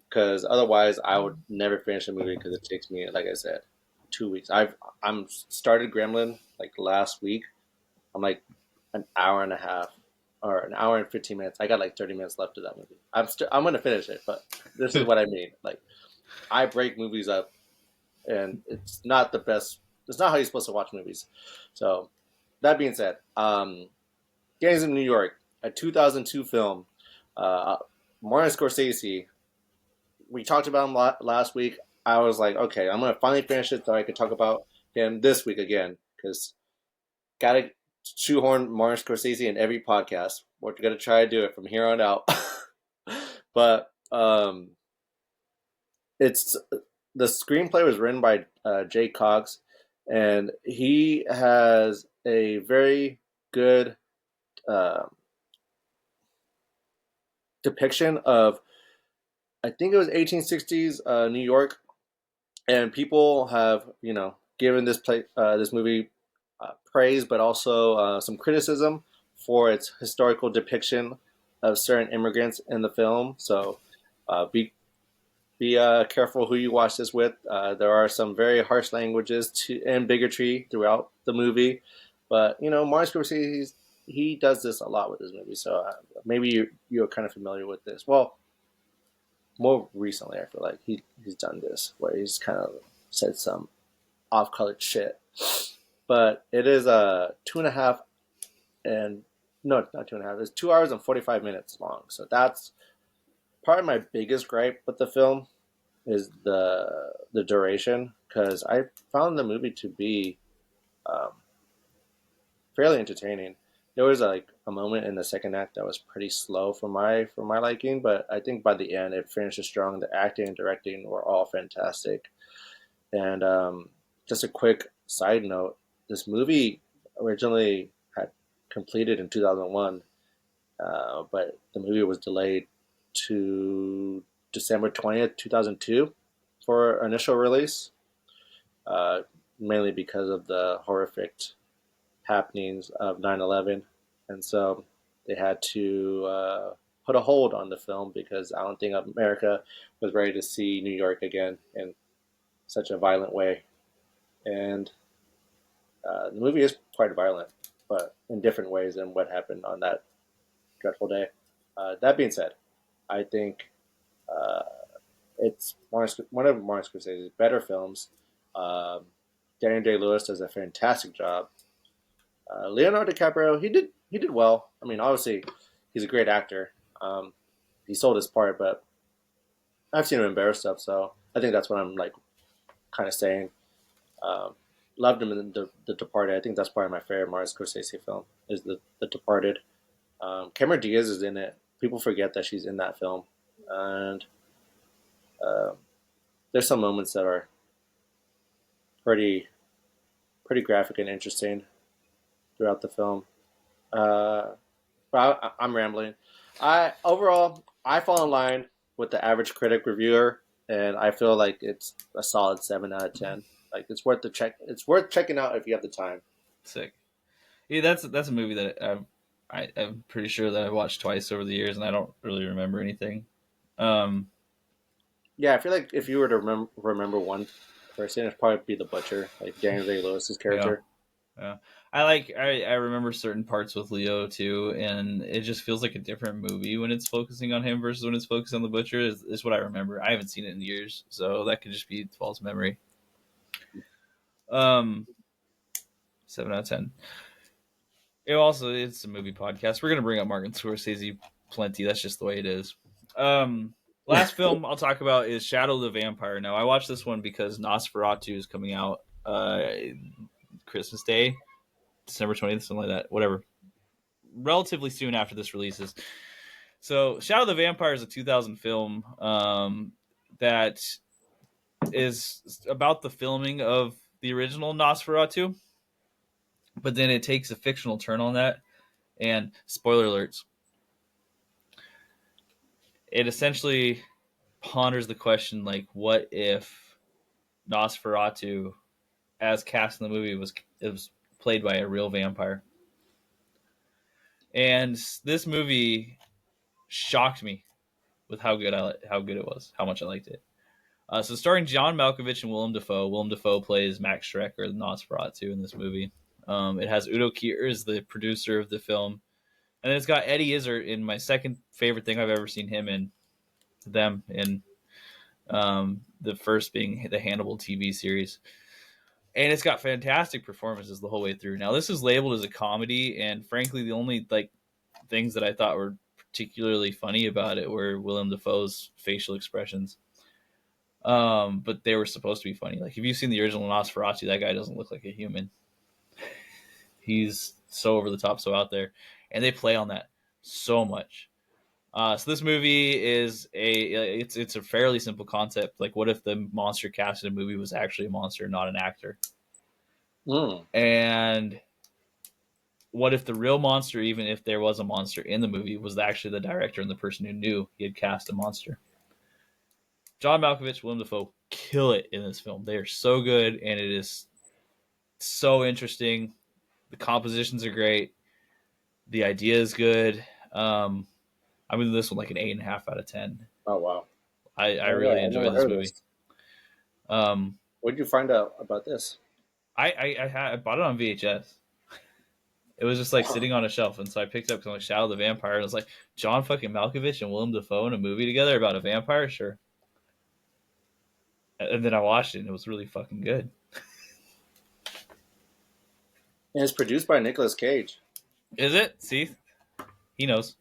because otherwise I would never finish a movie because it takes me, like I said, 2 weeks. I'm started Gremlin like last week. I'm like an hour and a half or an hour and 15 minutes. I got like 30 minutes left of that movie. I'm gonna finish it, but this is what I mean. Like I break movies up, and it's not the best. It's not how you're supposed to watch movies. So that being said, Gangs of New York, a 2002 film. Uh, Martin Scorsese. We talked about him last week. I was like, okay, I'm gonna finally finish it so I could talk about him this week again because gotta shoehorn Martin Scorsese in every podcast. We're gonna try to do it from here on out. But it's the screenplay was written by Jay Cox, and he has a very good uh, depiction of I think it was 1860s New York, and people have given this movie praise, but also some criticism for its historical depiction of certain immigrants in the film. So, be be careful who you watch this with. There are some very harsh languages and bigotry throughout the movie, but Martin Scorsese he does this a lot with his movies, so maybe you're kind of familiar with this. Well, more recently, I feel like he's done this where he's kind of said some off-colored shit, but it is a 2.5 and no, not 2.5. It's 2 hours and 45 minutes long. So that's probably my biggest gripe with the film is the duration because I found the movie to be um, fairly entertaining. There was like a moment in the second act that was pretty slow for my liking, but I think by the end it finishes strong. The acting and directing were all fantastic. And just a quick side note: this movie originally had completed in 2001, but the movie was delayed to December 20th, 2002 for initial release, uh, mainly because of the horrific happenings of 9/11. And so they had to put a hold on the film because I don't think America was ready to see New York again in such a violent way. And the movie is quite violent, but in different ways than what happened on that dreadful day. That being said, I think uh, it's one of Martin Scorsese's better films. Um, Daniel Day Lewis does a fantastic job. Leonardo DiCaprio, he did well. I mean, obviously, he's a great actor. Um, he sold his part, but I've seen him in better stuff, so I think that's what I'm like kind of saying. Um, Loved him in the Departed. I think that's probably my favorite Martin Scorsese film is the Departed. Cameron Diaz is in it. People forget that she's in that film, and uh, there's some moments that are pretty graphic and interesting throughout the film. Uh, but I'm rambling. I overall I fall in line with the average critic reviewer, and I feel like it's a solid 7 out of 10. Like it's worth the check. It's worth checking out if you have the time. Sick. Yeah, that's a movie that I'm pretty sure that I watched twice over the years, and I don't really remember anything. Um, Yeah, I feel like if you were to remember one person, it'd probably be the butcher, like Daniel Day Lewis's yeah, character. yeah. I remember certain parts with Leo too, and it just feels like a different movie when it's focusing on him versus when it's focused on the butcher. Is what I remember. I haven't seen it in years, so that could just be false memory. Um, 7 out of 10. It's a movie podcast. We're gonna bring up Martin Scorsese plenty. That's just the way it is. Um, Last film I'll talk about is Shadow the Vampire. Now I watched this one because Nosferatu is coming out Christmas Day, December 20th, something like that. Whatever, relatively soon after this releases. So Shadow the Vampire is a 2000 film that is about the filming of the original Nosferatu, but then it takes a fictional turn on that. And spoiler alerts, it essentially ponders the question like, what if Nosferatu, as cast in the movie, was played by a real vampire? And this movie shocked me with how good it was, how much I liked it. So starring John Malkovich and Willem Dafoe. Willem Dafoe plays Max Schreck or Nosferatu in this movie. It has Udo Kier as the producer of the film, and then it's got Eddie Izzard in my second favorite thing I've ever seen him in. Them in the first being the Hannibal TV series, and it's got fantastic performances the whole way through. Now this is labeled as a comedy, and frankly, the only like things that I thought were particularly funny about it were Willem Dafoe's facial expressions. But they were supposed to be funny. Like if you've seen the original Nosferatu, that guy doesn't look like a human. He's so over the top, so out there, and they play on that so much. So this movie is it's a fairly simple concept. Like, what if the monster cast in a movie was actually a monster, not an actor? Mm. And what if the real monster, even if there was a monster in the movie, was actually the director and the person who knew he had cast a monster? John Malkovich, Willem Dafoe kill it in this film. They are so good, and it is so interesting. The compositions are great. The idea is good. I'm giving this one like an 8.5 out of 10. Oh wow. I Oh yeah, really I enjoy never this heard of movie. this. Um, Where'd you find out about this? I bought it on VHS. It was just like Oh, sitting on a shelf, and so I picked it up because I'm like Shadow the Vampire, and I was like John fucking Malkovich and Willem Dafoe in a movie together about a vampire, sure. And then I watched it, and it was really fucking good. and it's produced by Nicolas Cage. Is it? See, he knows.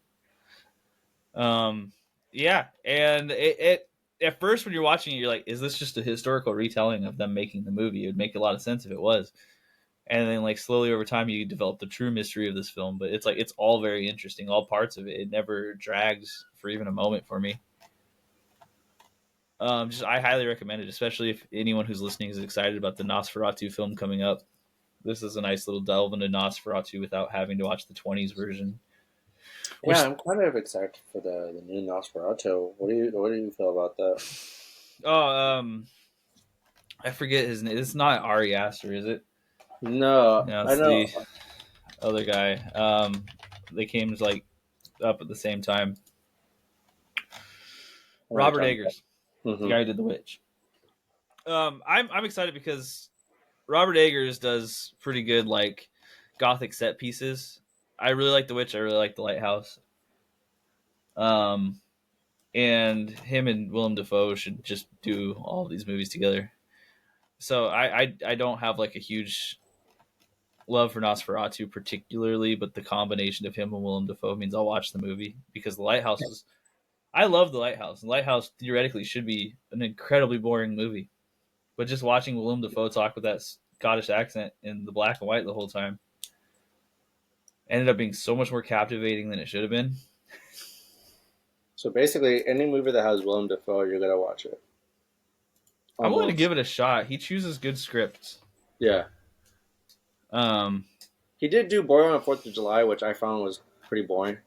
Um, yeah, and it at first when you're watching it, you're like, is this just a historical retelling of them making the movie? It would make a lot of sense if it was. And then like slowly over time, you develop the true mystery of this film. But it's like it's all very interesting, all parts of it. It never drags for even a moment for me. Just I highly recommend it, especially if anyone who's listening is excited about the Nosferatu film coming up. This is a nice little delve into Nosferatu without having to watch the '20s version. Yeah, Which, I'm kind of excited for the new Nosferatu. What do you feel about that? oh, I forget his name. It's not Ari Aster, is it? No, No, I it's know. the other guy. They came like up at the same time. I know you're Robert talking Eggers, about. the guy who did The Witch. I'm excited because Robert Eggers does pretty good like gothic set pieces. I really like The Witch. I really like The Lighthouse. Um, and him and Willem Dafoe should just do all of these movies together. So I don't have like a huge love for Nosferatu particularly, but the combination of him and Willem Dafoe means I'll watch the movie because The Lighthouse is. I love The Lighthouse. The Lighthouse theoretically should be an incredibly boring movie, but just watching Willem Dafoe talk with that Scottish accent in the black and white the whole time ended up being so much more captivating than it should have been. So basically, any movie that has Willem Dafoe, you're gonna watch it. I'm willing to Almost. give it a shot. He chooses good scripts. Yeah. Um, He did do Boy on the 4th of July, which I found was pretty boring.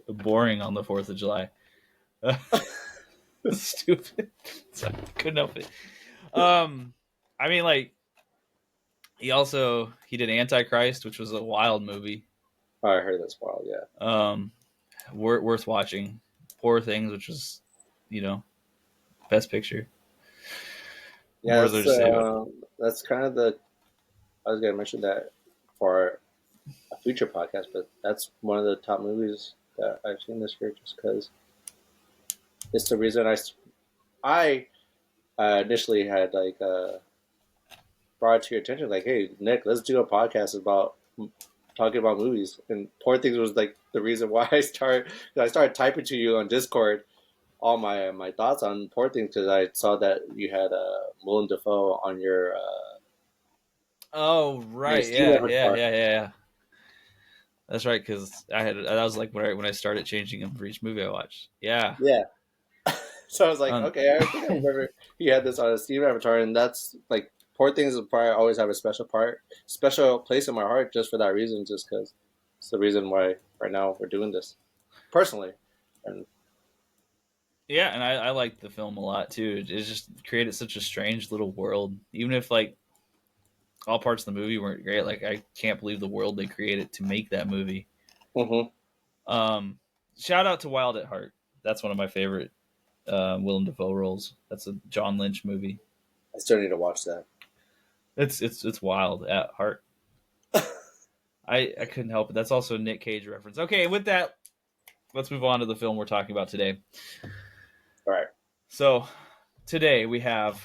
boring on the 4th of July. Stupid. Sorry, couldn't help it. I mean, like he did Antichrist, which was a wild movie. Oh, I heard that's wild, yeah. Um, worth watching. Poor Things, which was, you know, Best Picture. Yeah, What is there to say about it? that's kind of I was gonna mention that for a future podcast, but that's one of the top movies that I've seen this year just because it's the reason I initially had brought it to your attention, like, hey, Nick, let's do a podcast about talking about movies. And Poor Things was like the reason why I started typing to you on Discord all my thoughts on Poor Things because I saw that you had Willem Dafoe Oh on your right, Steam avatar. yeah. That's right, because that was like when I started changing them for each movie I watched. Yeah. Yeah. So I was like, Um, okay, I think I remember he had this on his Steam avatar, and that's like Poor Things will probably always have a special place in my heart just for that reason, just because it's the reason why right now we're doing this personally. And yeah, and I liked the film a lot too. It just created such a strange little world. Even if like all parts of the movie weren't great, like I can't believe the world they created to make that movie. hmm Um, Shout out to Wild at Heart. That's one of my favorite Willem Dafoe roles. That's a John Lynch movie. I still need to watch that. It's Wild at Heart. I couldn't help it. That's also a Nick Cage reference. Okay, with that, let's move on to the film we're talking about today. All right. So today we have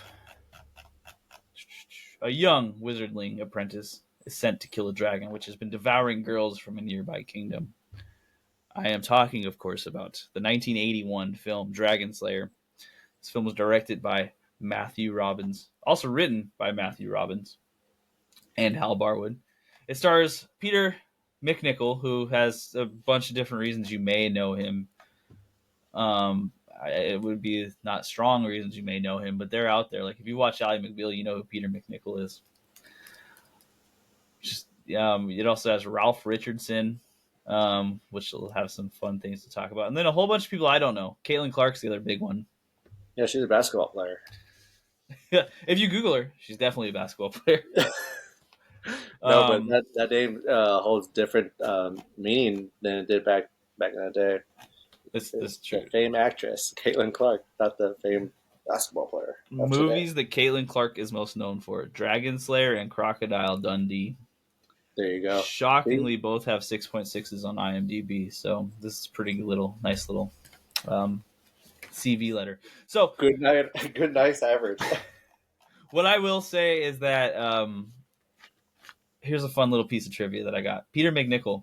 a young wizardling apprentice is sent to kill a dragon, which has been devouring girls from a nearby kingdom. I am talking, of course, about the 1981 film Dragonslayer. This film was directed by Matthew Robbins, also written by Matthew Robbins and Hal Barwood. It stars Peter McNichol, who has a bunch of different reasons you may know him. It would be not strong reasons you may know him, but they're out there. Like if you watch Ally McBeal, you know who Peter McNichol is. It also has Ralph Richardson, which will have some fun things to talk about, and then a whole bunch of people I don't know. Caitlin Clark's the other big one. Yeah, she's a basketball player. If you Google her, she's definitely a basketball player. No, but that name holds different meaning than it did back in the day. This The true. famed actress, Caitlin Clark, not the famed basketball player of today. Movies that Caitlin Clark is most known for: Dragonslayer and Crocodile Dundee. There you go. See? Shockingly, both have 6.6s on IMDb. So this is pretty nice little um, CV letter. So Good night, good nice average. what I will say is that here's a fun little piece of trivia that I got. Peter McNichol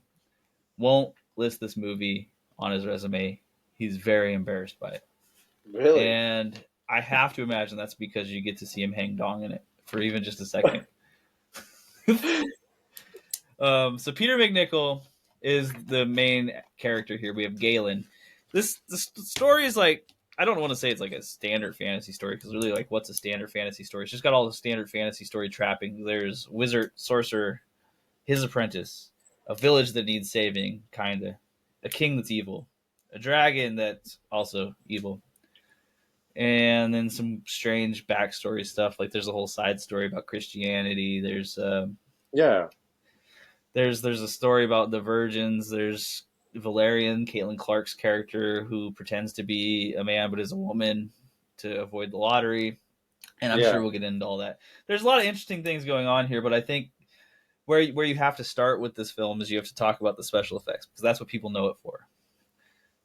won't list this movie on his resume. He's very embarrassed by it. Really? And I have to imagine that's because you get to see him hang dong in it for even just a second. So Peter McNichol is the main character here. We have Galen. The story is like, I don't want to say it's like a standard fantasy story, because really, like, what's a standard fantasy story? It's just got all the standard fantasy story trappings. There's wizard, sorcerer, his apprentice, a village that needs saving, kinda, a king that's evil, a dragon that's also evil, and then some strange backstory stuff. Like, there's a whole side story about Christianity. Yeah. There's a story about the virgins. There's Valerian, Caitlin Clark's character, who pretends to be a man but is a woman to avoid the lottery. And I'm Yeah. sure we'll get into all that. There's a lot of interesting things going on here, but I think where you have to start with this film is you have to talk about the special effects, because that's what people know it for.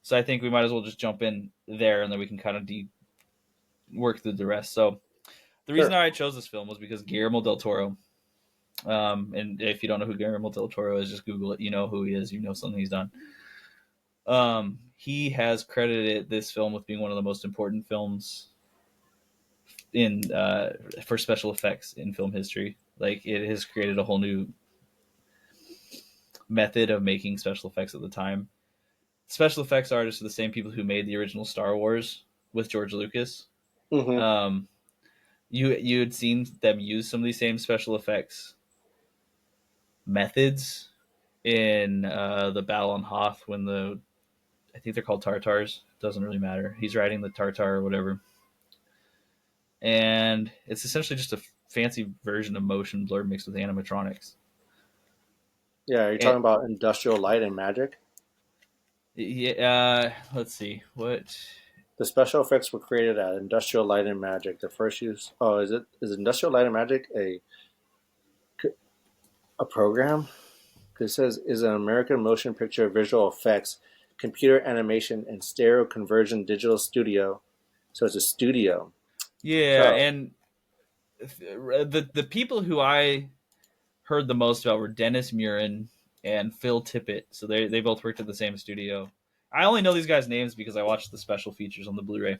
So I think we might as well just jump in there, and then we can kind of work through the rest. So the reason I chose this film was because Guillermo del Toro. And if you don't know who Guillermo del Toro is, just Google it. You know who he is. You know something he's done. He has credited this film with being one of the most important films in for special effects in film history. Like, it has created a whole new method of making special effects at the time. Special effects artists are the same people who made the original Star Wars with George Lucas. Mm-hmm. You had seen them use some of these same special effects methods in the Battle on Hoth, when I think they're called Tartars. Doesn't really matter. He's riding the Tartar or whatever, and it's essentially just a fancy version of motion blur mixed with animatronics. Yeah, are you And talking about Industrial Light and Magic? yeah, let's see what. The special effects were created at Industrial Light and Magic. The first use. Oh, is Industrial Light and Magic a program? It says is an American motion picture visual effects, computer animation, and stereo conversion digital studio. So it's a studio. Yeah, So and the people who I heard the most about were Dennis Murin and Phil Tippett. So they both worked at the same studio. I only know these guys' names because I watched the special features on the Blu-ray.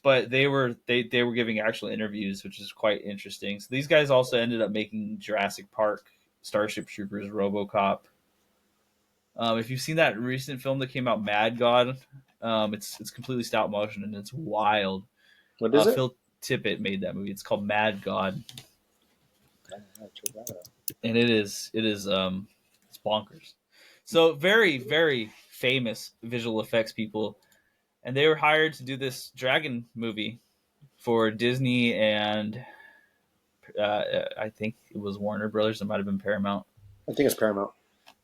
But they were giving actual interviews, which is quite interesting. So these guys also ended up making Jurassic Park, Starship Troopers, RoboCop. If you've seen that recent film that came out, Mad God, it's completely stop motion and it's wild. what is it? Phil Tippett made that movie. It's called Mad God, and it's bonkers. So very, very famous visual effects people, and they were hired to do this dragon movie for Disney, and I think it was Warner Brothers. It might have been Paramount. I think it's Paramount.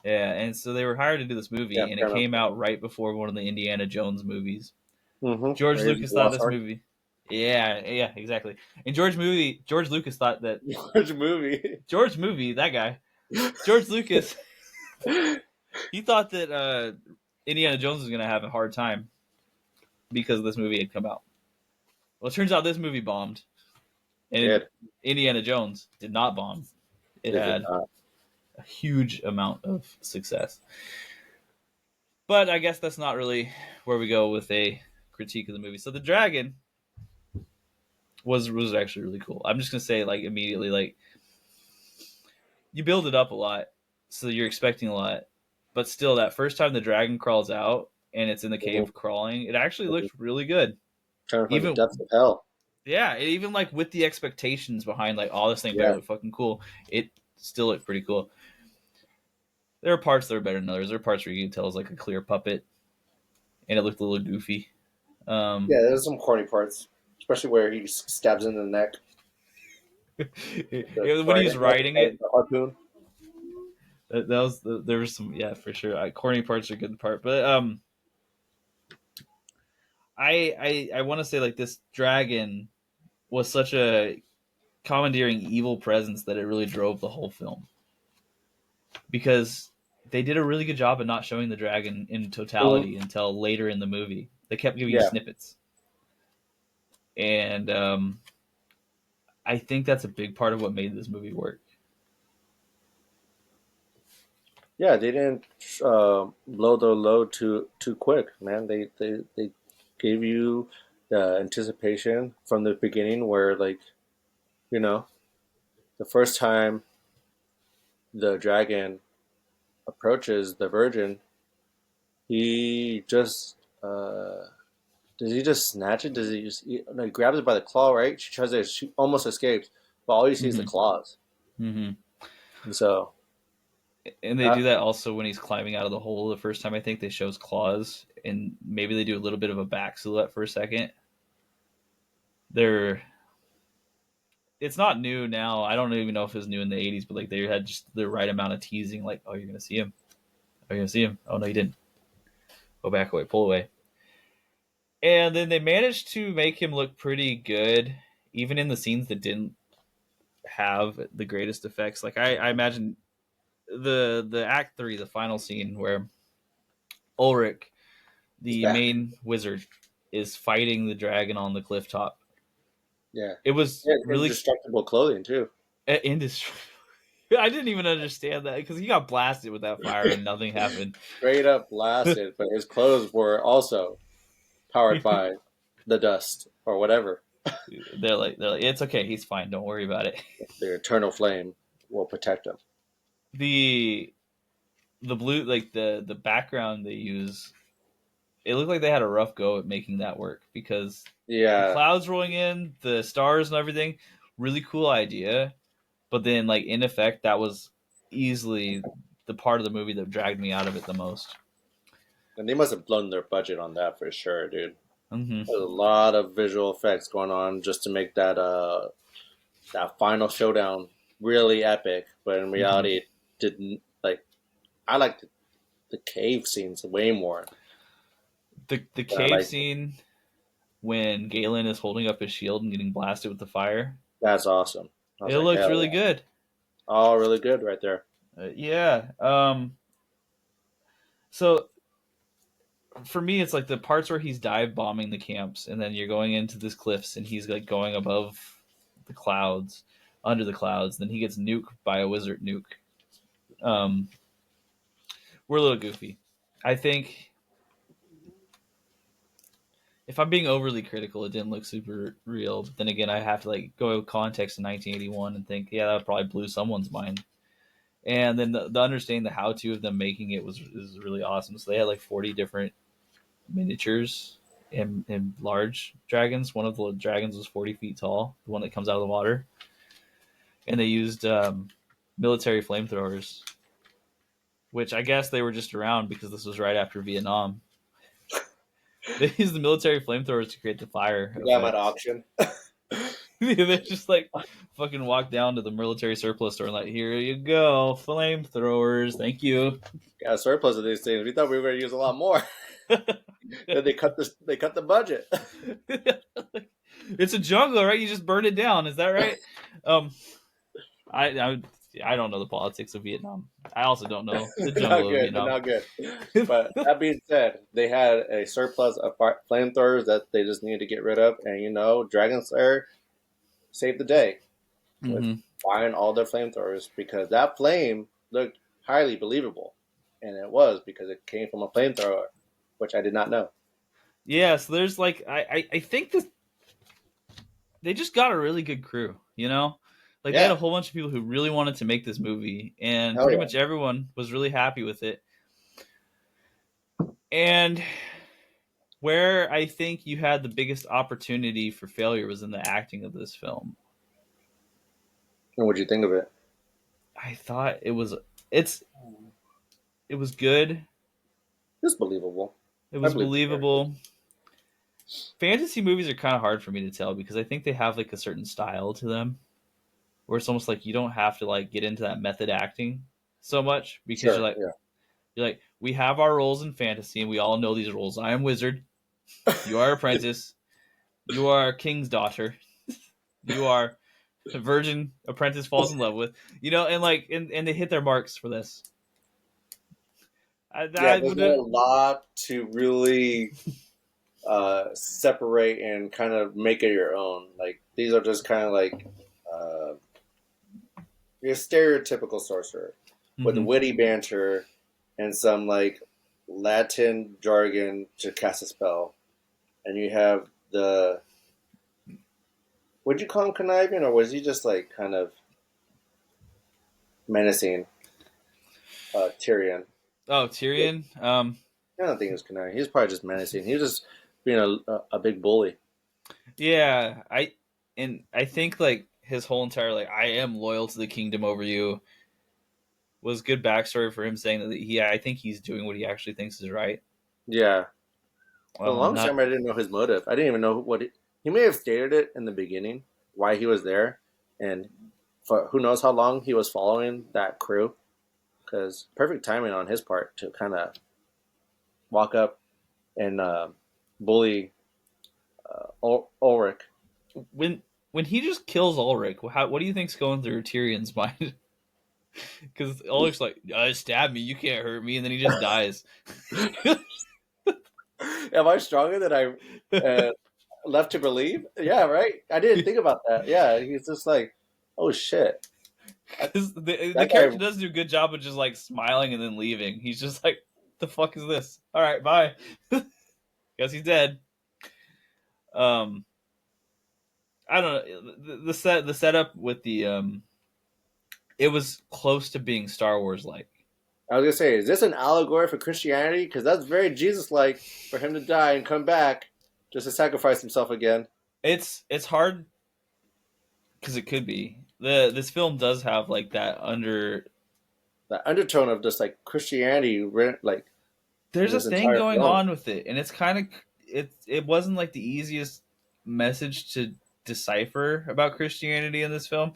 Yeah, and so they were hired to do this Yeah, movie, and it Paramount. came out right before one of the Indiana Jones movies. Mm-hmm. George Raiders of Lucas the thought Lost this Ark. movie. Yeah, exactly. And George Lucas thought that Which movie? That guy, George Lucas, he thought that Indiana Jones was going to have a hard time because this movie had come out. Well, it turns out this movie bombed, and Did Indiana Jones did not bomb. It it did had not? a huge amount of success. But I guess that's not really where we go with a critique of the movie. So the dragon was actually really cool. I'm just gonna say, like, immediately, like, you build it up a lot, so you're expecting a lot, but still, that first time the dragon crawls out and it's in the Mm-hmm. cave crawling, it actually looked really good. Coming from the Even depths of hell. Yeah, even like with the expectations behind, like, oh, this thing better Yeah. look fucking cool, it still looked pretty cool. There are parts that are better than others. There are parts where you can tell it's like a clear puppet, and it looked a little goofy. Yeah, there's some corny parts, especially where he stabs in the neck. When he was riding it, the harpoon. there was some, yeah, for sure. Corny parts are a good part, but I want to say like this dragon was such a commandeering evil presence that it really drove the whole film because they did a really good job of not showing the dragon in Mhm. totality until later in the movie. They kept giving you Yeah, snippets, and I think that's a big part of what made this movie work. yeah, they didn't blow the load too quick, man. They gave you the anticipation from the beginning, where like you know the first time the dragon approaches the virgin, he just does he just snatch it? Does he just no, he grabs it by the claw, right? She tries to she almost escapes, but all you see is the Mm-hmm. claws. Mm-hmm. And so And they uh, do that also when he's climbing out of the hole the first time. I think they show his claws, and maybe they do a little bit of a back silhouette for a second. They're it's not new now. I don't even know if it was new in the '80s, but like they had just the right amount of teasing. Like, oh, you're gonna see him. Oh, you're gonna see him. Oh no, you didn't. Go back away. Pull away. And then they managed to make him look pretty good, even in the scenes that didn't have the greatest effects. Like I imagine the Act 3, the final scene where Ulrich, he's the back. main wizard, is fighting the dragon on the cliff top. Yeah, It was yeah, really indestructible clothing too. industry. I didn't even understand that because he got blasted with that fire and nothing happened. Straight up blasted, but his clothes were also powered by the dust or whatever. They're like, it's okay, he's fine, don't worry about it. The eternal flame will protect him. The blue, like the background they use, it looked like they had a rough go at making that work because the Yeah, clouds rolling in, the stars and everything, really cool idea. But then, like in effect, that was easily the part of the movie that dragged me out of it the most. and they must have blown their budget on that for sure, dude. Hmm. There's a lot of visual effects going on just to make that final showdown really epic. But in Hmm. reality, it didn't like. I like the cave scenes way more. The Than I cave like scene when Galen is holding up his shield and getting blasted with the fire, that's awesome. I was it like, looks hell really yeah, good. all really good right there. Yeah. So for me, it's like the parts where he's dive bombing the camps, and then you're going into this cliffs, and he's like going above the clouds, under the clouds. Then he gets nuked by a wizard nuke. Um, we're a little goofy. I think if I'm being overly critical, it didn't look super real. But then again, I have to like go context in 1981 and think, yeah, that probably blew someone's mind. And then the understanding the how to of them making it was is really awesome. So they had like 40 different miniatures and large dragons. One of the dragons was 40 feet tall, the one that comes out of the water, and they used military flamethrowers, which I guess they were just around because this was right after Vietnam. They used the military flamethrowers to create the fire You got them at effects. auction. They just like fucking walk down to the military surplus store and like, here you go, flamethrowers, thank you. Got a surplus of these things. We thought we were going to use a lot more. Then they cut the budget. It's a jungle, right? You just burn it down. Is that right? Um, I I don't know the politics of Vietnam. I also don't know the Not jungle of good, Vietnam. not good. But that being said, they had a surplus of flamethrowers that they just needed to get rid of, and Dragonslayer saved the day with Hmm. buying all their flamethrowers because that flame looked highly believable, and it was because it came from a flamethrower, which I did not know. Yeah, so there's like I think this they just got a really good crew, you know? Like they had a Yeah, whole bunch of people who really wanted to make this movie and hell pretty yeah, much everyone was really happy with it. And where I think you had the biggest opportunity for failure was in the acting of this film. and what'd you think of it? I thought it's it was good. It's believable. It I was believe the characters. believable. Fantasy movies are kind of hard for me to tell because I think they have like a certain style to them where it's almost like you don't have to like get into that method acting so much because Sure, yeah, you're like we have our roles in fantasy and we all know these roles. I am wizard. You are apprentice. You are king's daughter. You are a virgin apprentice falls in love with. And they hit their marks for this. Yeah, I there's would not have. a lot to really separate and kind of make it your own. Like these are just kind of like uh, your stereotypical sorcerer with Mm-hmm. witty banter and some like Latin jargon to cast a spell, and you have the would you call him conniving or was he just like kind of menacing? Tyrion. Oh, Yeah, Tyrion. I don't think he was conniving. He was probably just menacing. He was just being a big bully. Yeah, I think like his whole entire like I am loyal to the kingdom over you was good backstory for him saying that I think he's doing what he actually thinks is right. Yeah, for the longest Not time I didn't know his motive. I didn't even know he may have stated it in the beginning why he was there, and for who knows how long he was following that crew. Because perfect timing on his part to kind of walk up and bully Ulrich. when when he just kills Ulrich. What do you think's going through Tyrion's mind? Because Ulrich's like, stab me, you can't hurt me, and then he just dies. Am I stronger than I left to believe? Yeah, right. I didn't think about that. Yeah, he's just like, oh shit, Because the that guy. character does do a good job of just like smiling and then leaving. He's just like, the fuck is this? All right, bye. Guess he's dead. Um, I don't know. The setup with it was close to being Star Wars like. I was gonna say, is this an allegory for Christianity? Because that's very Jesus-like for him to die and come back just to sacrifice himself again. It's hard because it could be this film does have like that That undertone of just like Christianity, like in there's a this thing entire going film. on with it, and it's kind of it wasn't like the easiest message to decipher about Christianity in this film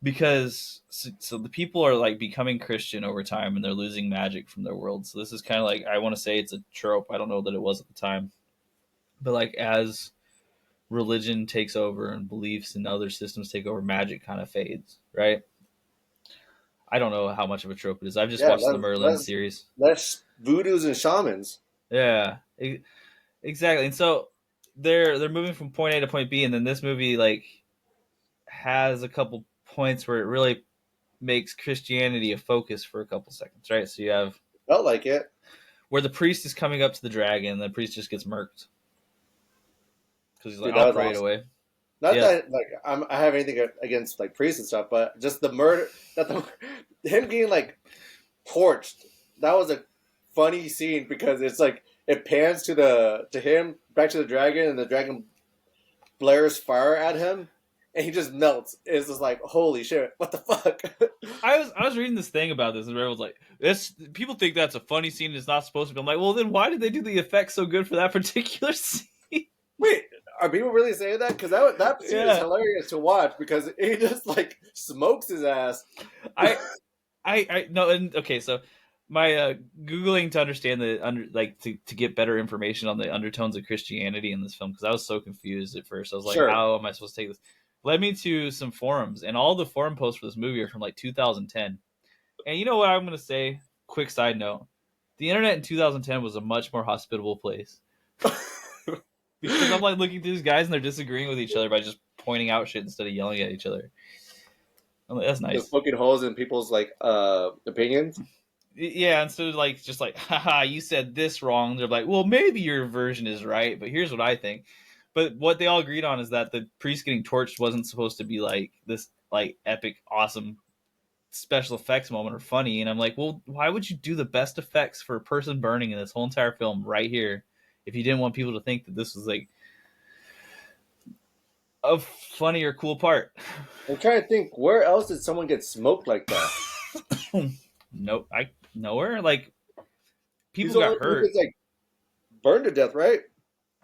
because so the people are like becoming Christian over time and they're losing magic from their world. So this is kind of like I want to say it's a trope. I don't know that it was at the time, but like as religion takes over and beliefs and other systems take over, magic kind of fades, right? I don't know how much of a trope it is. I've just Yeah, watched the Merlin series. less voodoos and shamans. Yeah, exactly. And so they're moving from point A to point B, and then this movie like has a couple points where it really makes Christianity a focus for a couple seconds, right? So you have Felt like it. where the priest is coming up to the dragon, and the priest just gets murked because he's like, Dude, that "I'll was pray it awesome. away." Not Yeah, that like I have anything against like priests and stuff, but just the murder that the him getting like torched. That was a funny scene because it's like it pans to him back to the dragon, and the dragon blares fire at him, and he just melts. It's just like holy shit, what the fuck? I was reading this thing about this, and everyone's like, "This people think that's a funny scene. And it's not supposed to be." I'm like, "Well, then why did they do the effects so good for that particular scene?" Wait, are people really saying that? Because that scene is Yeah, hilarious to watch because he just like smokes his ass. I I no, and okay, so my googling to understand the under like to get better information on the undertones of Christianity in this film because I was so confused at first. I was like, Sure. how am I supposed to take this? Led me to some forums, and all the forum posts for this movie are from like 2010. And you know what I'm gonna say? Quick side note: the internet in 2010 was a much more hospitable place because I'm like looking through these guys and they're disagreeing with each other by just pointing out shit instead of yelling at each other. I'm like, that's Just nice. poking holes in people's like opinions. Yeah, instead of like just like, haha, you said this wrong. They're like, well, maybe your version is right, but here's what I think. But what they all agreed on is that the priest getting torched wasn't supposed to be like this like epic, awesome special effects moment or funny. And I'm like, well, why would you do the best effects for a person burning in this whole entire film right here if you didn't want people to think that this was like a funny or cool part? I'm trying to think where else did someone get smoked like that? Nope, I nowhere. Like He's people the only got one who hurt. gets like burned to death, right?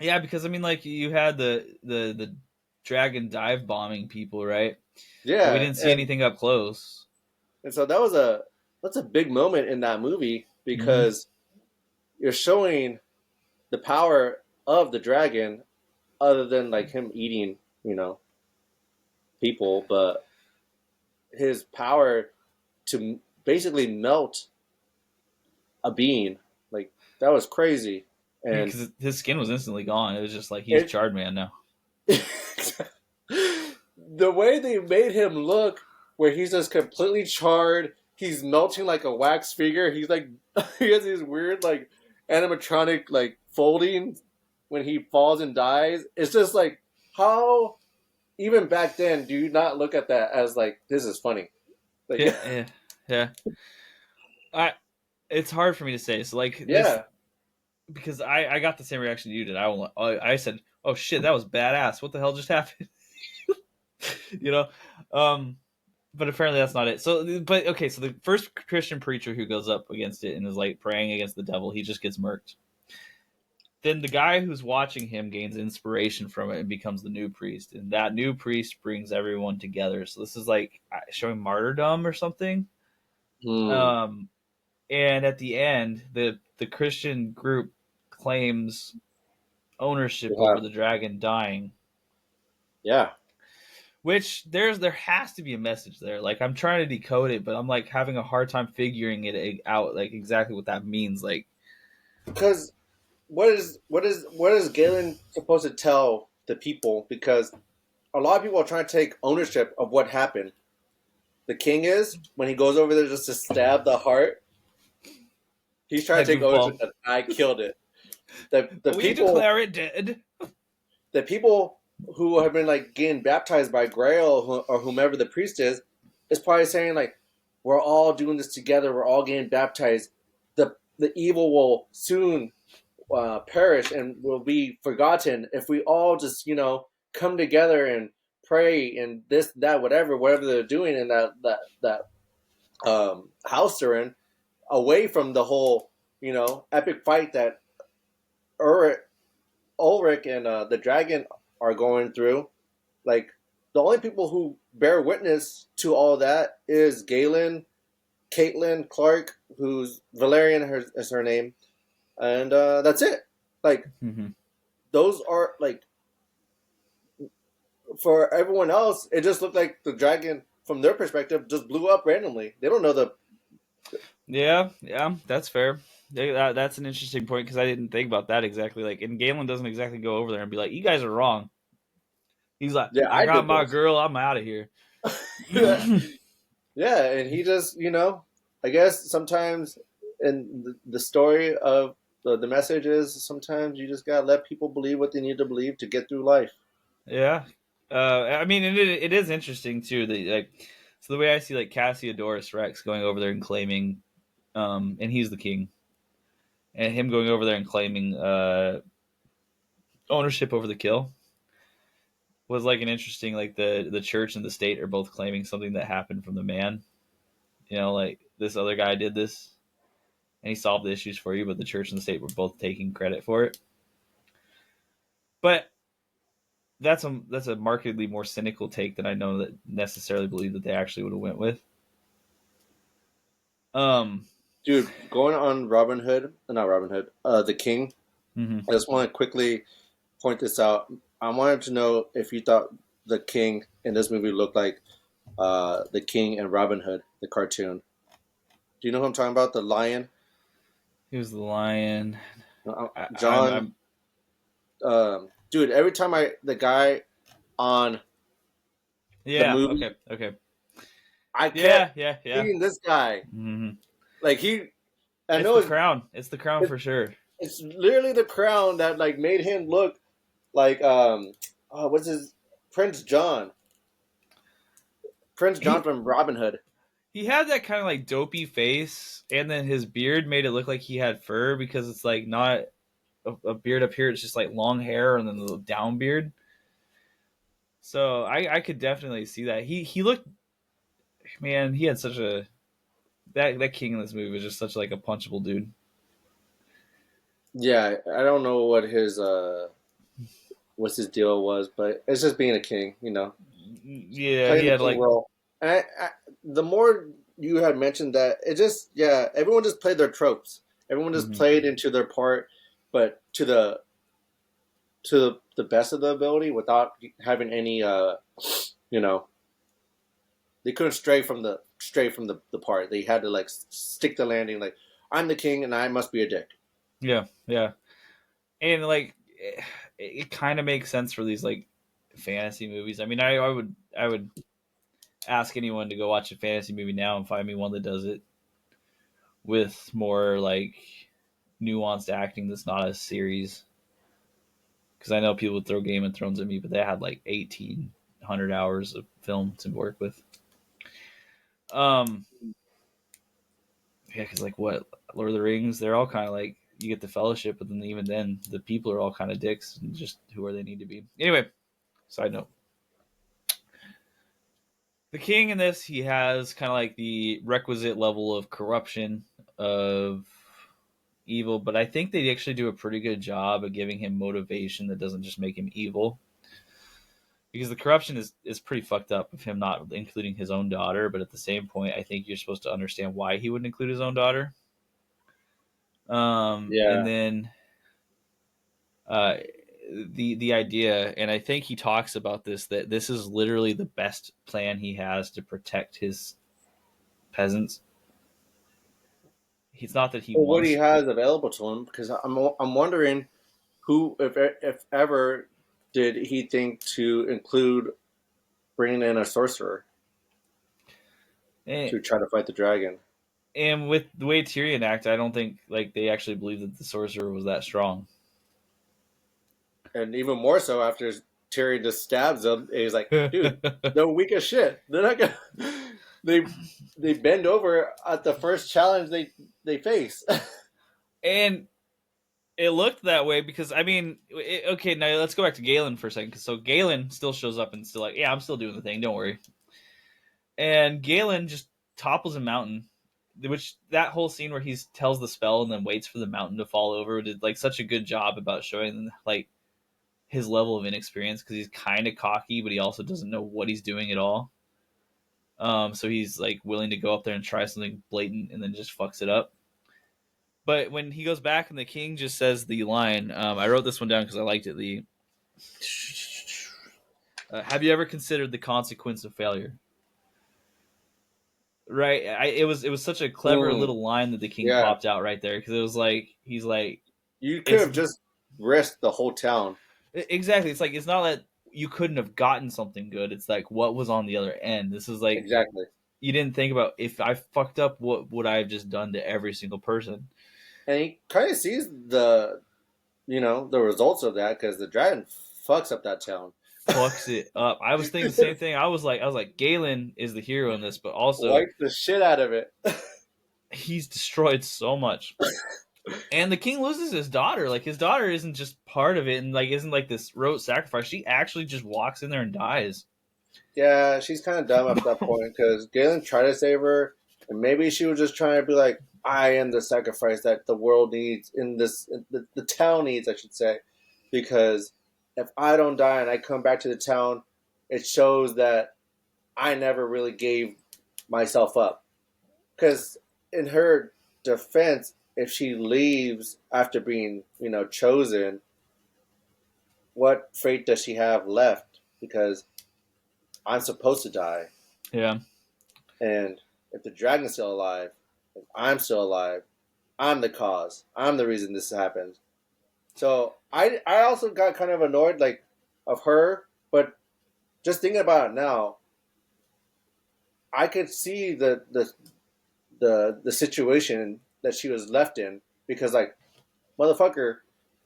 Yeah, because I mean, like you had the dragon dive bombing people, right? But we Yeah, didn't see anything up close. and so that's a big moment in that movie Mm-hmm. because you're showing the power of the dragon, other than like him eating, you know, people, but his power to basically melt a being, like that was crazy. And Because his skin was instantly gone. It was just like he's it, charred man now. the way they made him look, where he's just completely charred, he's melting like a wax figure. He's like, he has these weird like animatronic like folding when he falls and dies. It's just like, how even back then do you not look at that as like, this is funny? Like, Yeah. I it's hard for me to say. So like this, yeah, because I got the same reaction you did. I said, oh shit, that was badass. What the hell just happened? you know, um, but apparently that's not it. So, but okay, so the first Christian preacher who goes up against it and is like praying against the devil, he just gets murked. Then the guy who's watching him gains inspiration from it and becomes the new priest, and that new priest brings everyone together. So this is like showing martyrdom or something. hmm. Um, and at the end, the Christian group claims ownership over Yeah, the dragon dying. yeah, Which there has to be a message there. Like I'm trying to decode it, but I'm like having a hard time figuring it out, like exactly what that means. Like, because what is Galen supposed to tell the people? Because a lot of people are trying to take ownership of what happened. The king is when he goes over there just to stab the heart. He's trying that to take ownership goofball. that I killed it. The We people declare it dead. the people who have been like getting baptized by Grail or whomever the priest is probably saying like, we're all doing this together. We're all getting baptized. The evil will soon perish and will be forgotten if we all just come together and pray and this that whatever they're doing in that house they're in, away from the whole epic fight that Ulrich, Ulrich and the dragon are going through. Like, the only people who bear witness to all that is Galen, Caitlin, Clark, who's Valerian is her name, and that's it. Like, Mm-hmm. those are like, for everyone else, it just looked like the dragon from their perspective just blew up randomly. They don't know the Yeah, that's fair. That's an interesting point because I didn't think about that exactly. Like, and Galen doesn't exactly go over there and be like, "You guys are wrong." He's like, yeah, "I I got did my this. girl. I'm out of here." Yeah, and he just I guess sometimes in the story of the message is sometimes you just gotta let people believe what they need to believe to get through life. Yeah, I mean, it is interesting too. That like, so the way I see like Cassiodorus Rex going over there and claiming, and he's the king, and him going over there and claiming ownership over the kill was like an interesting like the church and the state are both claiming something that happened from the man. Like this other guy did this and he solved the issues for you, but the church and the state were both taking credit for it. But that's a markedly more cynical take than I know that necessarily believe that they actually would have went with. Um, Dude, going on Robin Hood, not Robin Hood, the King. mm-hmm. I just want to quickly point this out. I wanted to know if you thought the King in this movie looked like the King and Robin Hood, the cartoon. Do you know who I'm talking about? The lion, He was the lion. John. I'm Dude, every time the guy on the yeah. movie, Okay. I kept Yeah. seeing this guy. Mm-hmm. Like I It's know the crown. It's the crown it's, for sure. it's literally the crown that like made him look like what's his Prince John He from Robin Hood. he had that kind of like dopey face, and then his beard made it look like he had fur because it's like not a beard up here. It's just like long hair and then the down beard. So I could definitely see that. He looked, man. He had such a that king in this movie was just such like a punchable dude. Yeah, I don't know what's his deal was, but it's just being a king, Yeah, he playing the had king like role. And the more you had mentioned that, it just everyone just played their tropes. Everyone just mhm. played into their part, but to the to the best of the ability without having any you know, they couldn't stray from the part. They had to like stick the landing. Like, I'm the king and I must be a dick. Yeah, yeah, and like it kind of makes sense for these like fantasy movies. I mean, I would ask anyone to go watch a fantasy movie now and find me one that does it with more like nuanced acting that's not a series. Because I know people would throw Game of Thrones at me, but they had like 1,800 hours of film to work with. Yeah, because like what Lord of the Rings, they're all kind of like you get the Fellowship, but then even then, the people are all kind of dicks and just who are they need to be. Anyway, side note. The king in this, he has kind of like the requisite level of corruption, of evil, but I think they actually do a pretty good job of giving him motivation that doesn't just make him evil. Because the corruption is pretty fucked up of him not including his own daughter, but at the same point, I think you're supposed to understand why he wouldn't include his own daughter. And Yeah. then uh, the idea, and I think he talks about this, that this is literally the best plan he has to protect his peasants. It's not that he Or what he wants. has available to him, because I'm wondering who, if ever, did he think to include bringing in a sorcerer And, to try to fight the dragon. and with the way Tyrion acted, I don't think like they actually believed that the sorcerer was that strong. And even more so after Tyrion just stabs him, and he's like, "Dude, they're weak as shit. They're not gonna." They they bend over at the first challenge they face. And it looked that way because I mean, okay, now let's go back to Galen for a second. So Galen still shows up and still like, yeah, I'm still doing the thing. Don't worry. And Galen just topples a mountain, which that whole scene where he tells the spell and then waits for the mountain to fall over did like such a good job about showing like his level of inexperience because he's kind of cocky, but he also doesn't know what he's doing at all. So he's like willing to go up there and try something blatant and then just fucks it up. But when he goes back and the king just says the line, I wrote this one down because I liked it. The have you ever considered the consequence of failure? Right. It was such a clever Mm, little line that the king yeah, popped out right there because it was like he's like you could it's have just risked the whole town. exactly. It's like it's not that you couldn't have gotten something good. It's like what was on the other end. This is like Exactly, you didn't think about if I fucked up, what would I have just done to every single person? and he kind of sees the results of that because the dragon fucks up that town. Fucks it up. I was thinking the same thing. I was like, Galen is the hero in this, but also Wipe the shit out of it. he's destroyed so much. And the king loses his daughter. Like his daughter isn't just part of it, and like isn't like this rote sacrifice. She actually just walks in there and dies. Yeah, she's kind of dumb at that point because Galen tried to save her, and maybe she was just trying to be like, "I am the sacrifice that the world needs the town needs, I should say, because if I don't die and I come back to the town, it shows that I never really gave myself up." Because in her defense, if she leaves after being chosen, what fate does she have left? Because I'm supposed to die. Yeah, And if the dragon's still alive, if I'm still alive, I'm the cause. I'm the reason this happens. So I also got kind of annoyed like of her, but just thinking about it now, I could see the situation that she was left in because like motherfucker,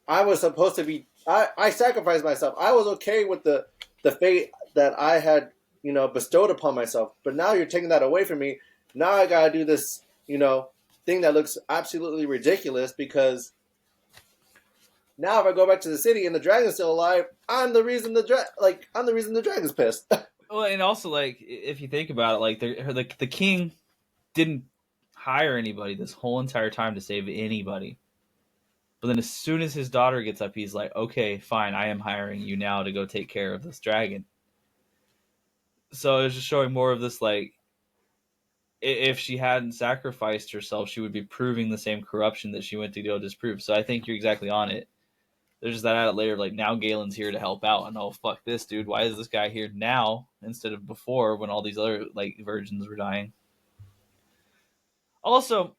I was supposed to be I sacrificed myself. I was okay with the fate that I had, bestowed upon myself. But now you're taking that away from me. Now I gotta do this, thing that looks absolutely ridiculous because now if I go back to the city and the dragon's still alive, I'm the reason I'm the reason the dragon's pissed. well, and also like if you think about it, like the king didn't hire anybody this whole entire time to save anybody. But then as soon as his daughter gets up, he's like, okay, fine, I am hiring you now to go take care of this dragon. So it's just showing more of this like if she hadn't sacrificed herself, she would be proving the same corruption that she went to go disprove. So I think you're exactly on it. there's just that added layer of like, now Galen's here to help out, and oh fuck this dude, why is this guy here now instead of before when all these other like virgins were dying? Also,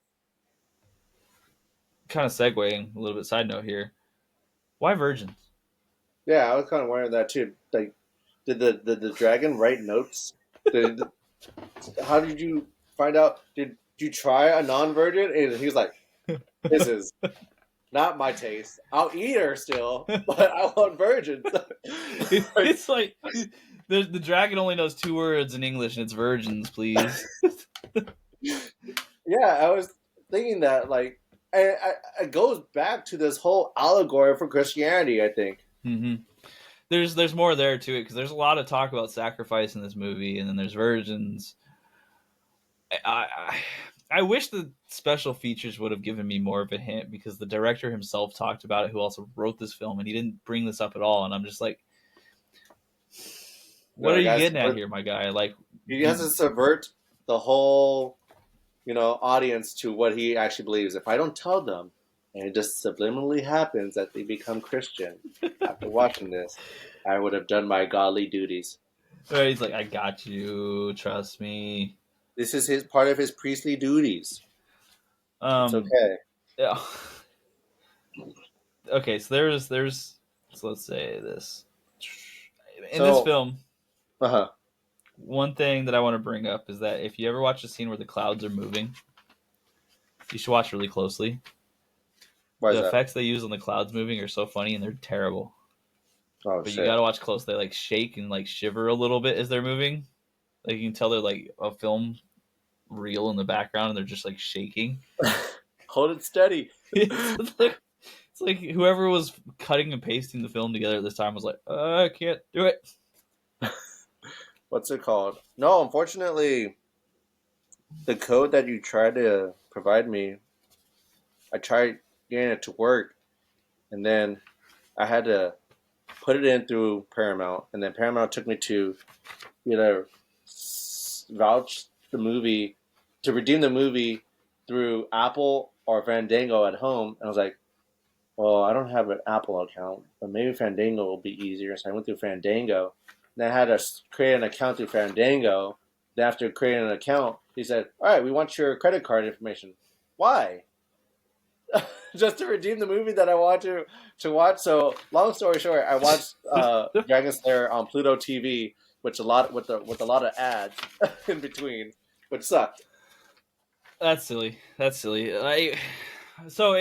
kind of segueing a little bit side note here, why virgins? Yeah, I was kind of wondering that too. Like, did the dragon write notes? Did, how did you find out? Did you try a non-virgin? And he's like, "This is not my taste. I'll eat her still, but I want virgins." It's like the dragon only knows 2 words in English, and it's virgins, please. Yeah, I was thinking that like it goes back to this whole allegory for Christianity. I think. Mm-hmm. There's more there to it because there's a lot of talk about sacrifice in this movie, and then there's virgins. I wish the special features would have given me more of a hint because the director himself talked about it, who also wrote this film, and he didn't bring this up at all. And I'm just like, what are you getting at here, my guy? Like, he has to subvert the whole, audience to what he actually believes. If I don't tell them, and it just subliminally happens that they become Christian after watching this, I would have done my godly duties. Right, he's like, I got you, trust me. This is part of his priestly duties. It's okay. Yeah. Okay, so so let's say this. In this film, one thing that I want to bring up is that if you ever watch a scene where the clouds are moving, you should watch really closely. The effects they use on the clouds moving are so funny, and they're terrible. Oh, but you gotta watch close. They like shake and like shiver a little bit as they're moving. Like you can tell they're like a film reel in the background, and they're just like shaking. Hold it steady. It's like whoever was cutting and pasting the film together at this time was like, I can't do it. What's it called? No, unfortunately, the code that you tried to provide me, I tried getting it to work, and then I had to put it in through Paramount, and then Paramount took me to vouch the movie, to redeem the movie through Apple or Fandango at home, and I was like, well, I don't have an Apple account, but maybe Fandango will be easier, so I went through Fandango. Then I had to create an account through Fandango. Then after creating an account, he said, all right, we want your credit card information. Why? Just to redeem the movie that I want to watch. So, long story short, I watched Dragonslayer on Pluto TV, with a lot of ads in between, which sucked. That's silly. So,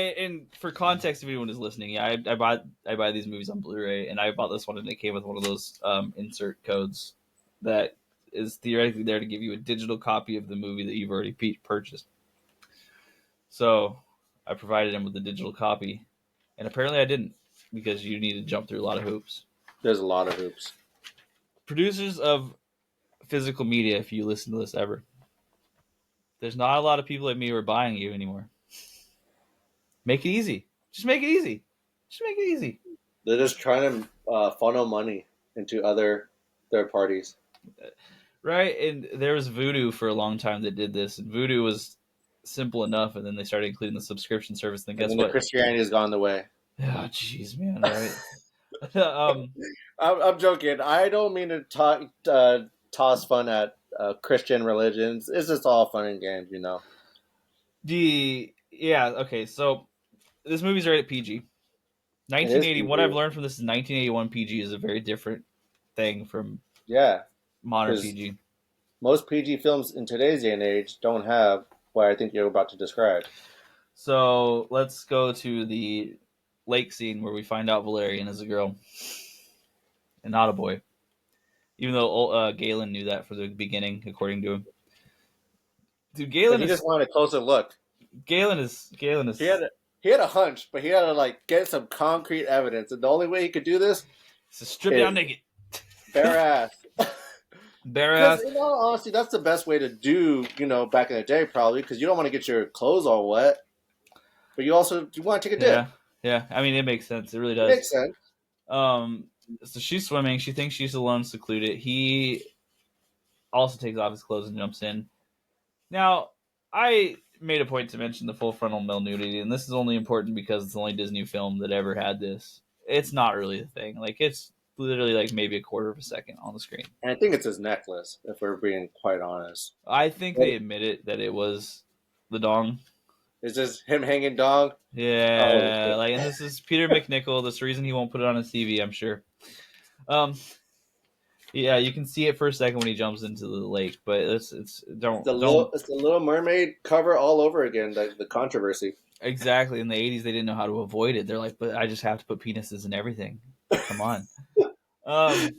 for context, if anyone is listening, yeah, I buy these movies on Blu-ray, and I bought this one, and it came with one of those insert codes that is theoretically there to give you a digital copy of the movie that you've already purchased. So I provided him with the digital copy, and apparently I didn't, because you need to jump through a lot of hoops. There's a lot of hoops. Producers of physical media, if you listen to this ever, there's not a lot of people like me who are buying you anymore. Make it easy. Just make it easy. They're just trying to funnel money into other third parties. Right, and there was Vudu for a long time that did this. And Vudu was simple enough, and then they started including the subscription service. Then guess what? Christianity has gone the way. Oh, jeez, man! Right. I'm joking. I don't mean to toss fun at Christian religions. It's just all fun and games, Okay. So this movie's rated PG. 1980. What I've learned from this is 1981 PG is a very different thing from modern PG. Most PG films in today's day and age don't have what I think you're about to describe. So let's go to the lake scene where we find out Valerian is a girl and not a boy. Even though Galen knew that from the beginning, according to him. Dude, Galen just wanted a closer look. Galen is. He had a hunch, but he had to get some concrete evidence, and the only way he could do this is to strip down naked, bare ass. Bare ass. In all honesty, that's the best way to do, back in the day, probably, because you don't want to get your clothes all wet, but you want to take a dip. Yeah. I mean, it makes sense. It really does. It makes sense. So she's swimming. She thinks she's alone, secluded. He also takes off his clothes and jumps in. Now, I made a point to mention the full frontal male nudity, and this is only important because it's the only Disney film that ever had this. it's not really a thing. Like it's literally like maybe a quarter of a second on the screen. And I think it's his necklace, if we're being quite honest. I think But they admitted that it was the dong. it's just him hanging dog. Oh, Yeah, shit. like, and this is Peter McNichol. That's the reason he won't put it on his TV, I'm sure. Um, yeah, you can see it for a second when he jumps into the lake, but it's don't It's the Little Mermaid cover all over again. The controversy. exactly. In the '80s, they didn't know how to avoid it. They're like, but I just have to put penises in everything. Come on. Um,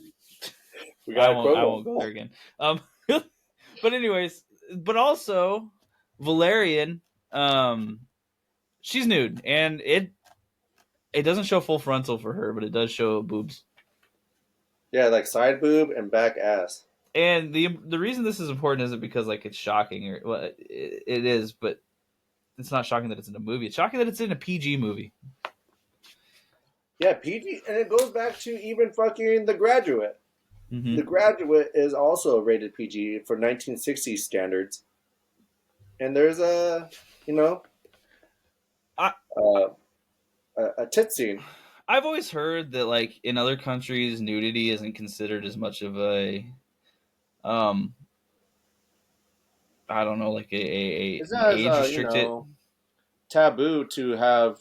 We got a I quote. won't go there again. Um, but anyways, but also Valerian, um, she's nude, and it doesn't show full frontal for her, but it does show boobs. Yeah, like side boob and back ass. And the reason this is important isn't because like it's shocking or well, it is, but it's not shocking that it's in a movie. It's shocking that it's in a PG movie. Yeah, PG, and it goes back to even fucking The Graduate. Mm-hmm. The Graduate is also rated PG for 1960s standards, and there's a you know I uh, a tit scene. I've always heard that like in other countries, nudity isn't considered as much of a um I don't know like It's an not as age restricted. taboo to have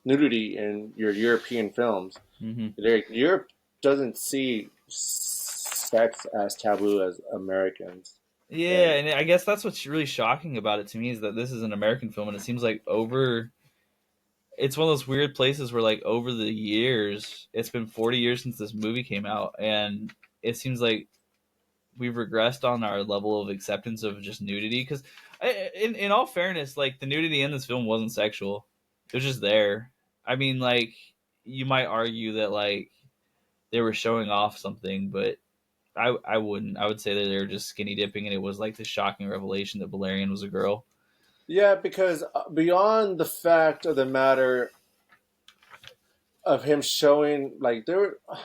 nudity in your European films. Mm-hmm. Europe doesn't see sex as taboo as Americans. Yeah, And and I guess that's what's really shocking about it to me is that this is an American film, and it seems like over. It's one of those weird places where, like, over the years, it's been 40 years since this movie came out, and it seems like we've regressed on our level of acceptance of just nudity. Because, in all fairness, like the nudity in this film wasn't sexual; it was just there. I mean, like you might argue that like they were showing off something, but I wouldn't. I would say that they were just skinny dipping, and it was like the shocking revelation that Valerian was a girl. yeah, because beyond the fact of the matter of him showing, like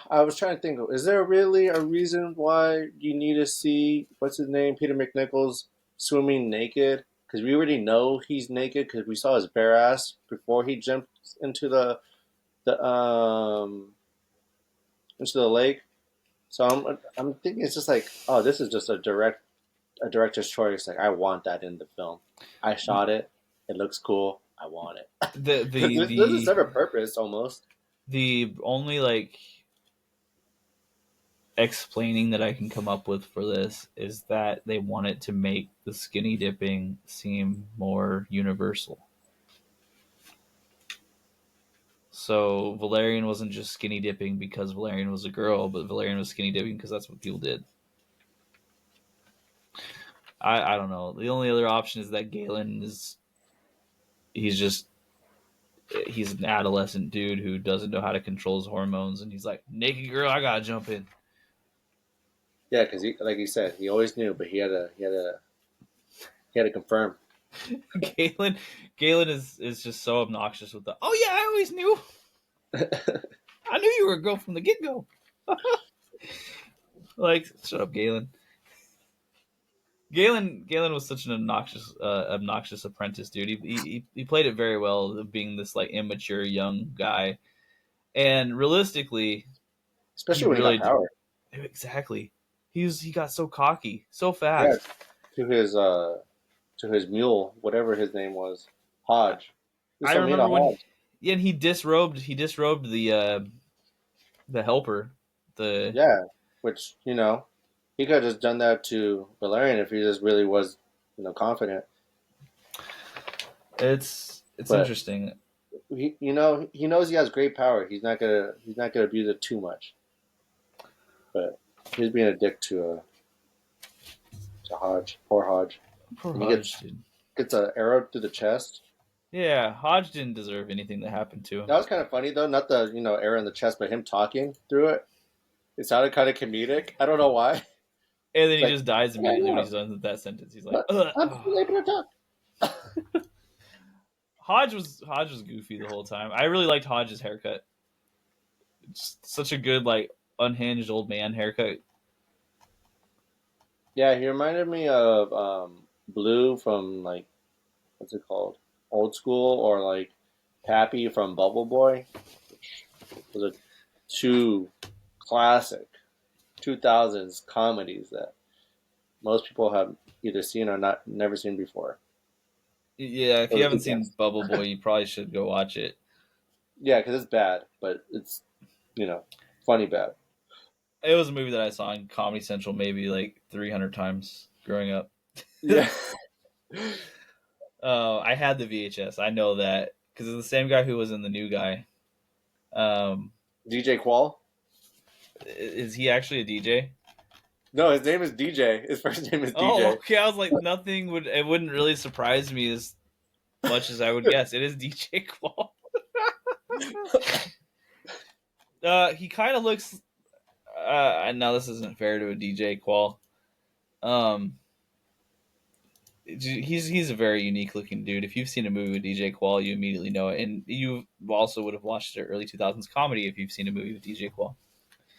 I was trying to think, is there really a reason why you need to see what's his name, Peter McNichols, swimming naked? Because we already know he's naked because we saw his bare ass before he jumped into the into the lake. So I'm thinking it's just like, oh, this is just a director's choice. Like I want that in the film. I shot it. It looks cool. I want it The because the there's a the separate purpose almost. the only like explaining that I can come up with for this is that they wanted to make the skinny dipping seem more universal. So Valerian wasn't just skinny dipping because Valerian was a girl, but Valerian was skinny dipping because that's what people did. I don't know. The only other option is that Galen is he's just he's an adolescent dude who doesn't know how to control his hormones, and he's like, naked girl, I gotta jump in. Yeah, because like you said, he always knew, but he had to confirm. Galen, Galen is just so obnoxious with the. Oh yeah, I always knew. I knew you were a girl from the get go. Like, shut up, Galen. Galen was such an obnoxious apprentice dude. He played it very well, of being this like immature young guy, and realistically, he Especially when he got really power. exactly. He got so cocky so Yeah, fast. to his uh to his mule, whatever his name was, Hodge. He I still made a remember when, Hodge. yeah, and he disrobed the helper. The Yeah, which he could have just done that to Valerian if he just really was confident. it's But interesting. he knows he has great power. He's not gonna abuse it too much. But he's being a dick to Hodge, poor Hodge, Poor and he Hodge, dude. gets an arrow through the chest. Yeah, Hodge didn't deserve anything that happened to him. That was kind of funny though, not the arrow in the chest, but him talking through it. It sounded kind of comedic. I don't know why. And then It's he like, just dies yeah, immediately when yeah, he's done with that sentence. He's like, but ugh. I'm still able to talk. Hodge was goofy the whole time. I really liked Hodge's haircut. It's such a good like unhinged old man haircut. Yeah, he reminded me of Blue from like what's it called, Old School, or like Pappy from Bubble Boy. Those are two classic 2000s comedies that most people have either seen or not never seen before. Yeah, if you Those are haven't good seen guess. Bubble Boy, you probably should go watch it. Yeah, because it's bad, but it's funny bad. It was a movie that I saw on Comedy Central maybe like 300 times growing up. Yeah. I had the VHS. I know that because it's the same guy who was in The New Guy. Um, DJ Qual? is he actually a DJ? No, his name is DJ. His first name is Oh, DJ. okay. I was like, it wouldn't really surprise me as much as I would guess. It is DJ Qual. He kind of looks. No, this isn't fair to a DJ Qual. Um, he's a very unique looking dude. If you've seen a movie with DJ Qual, you immediately know it, and you also would have watched an early 2000s comedy if you've seen a movie with DJ Qual.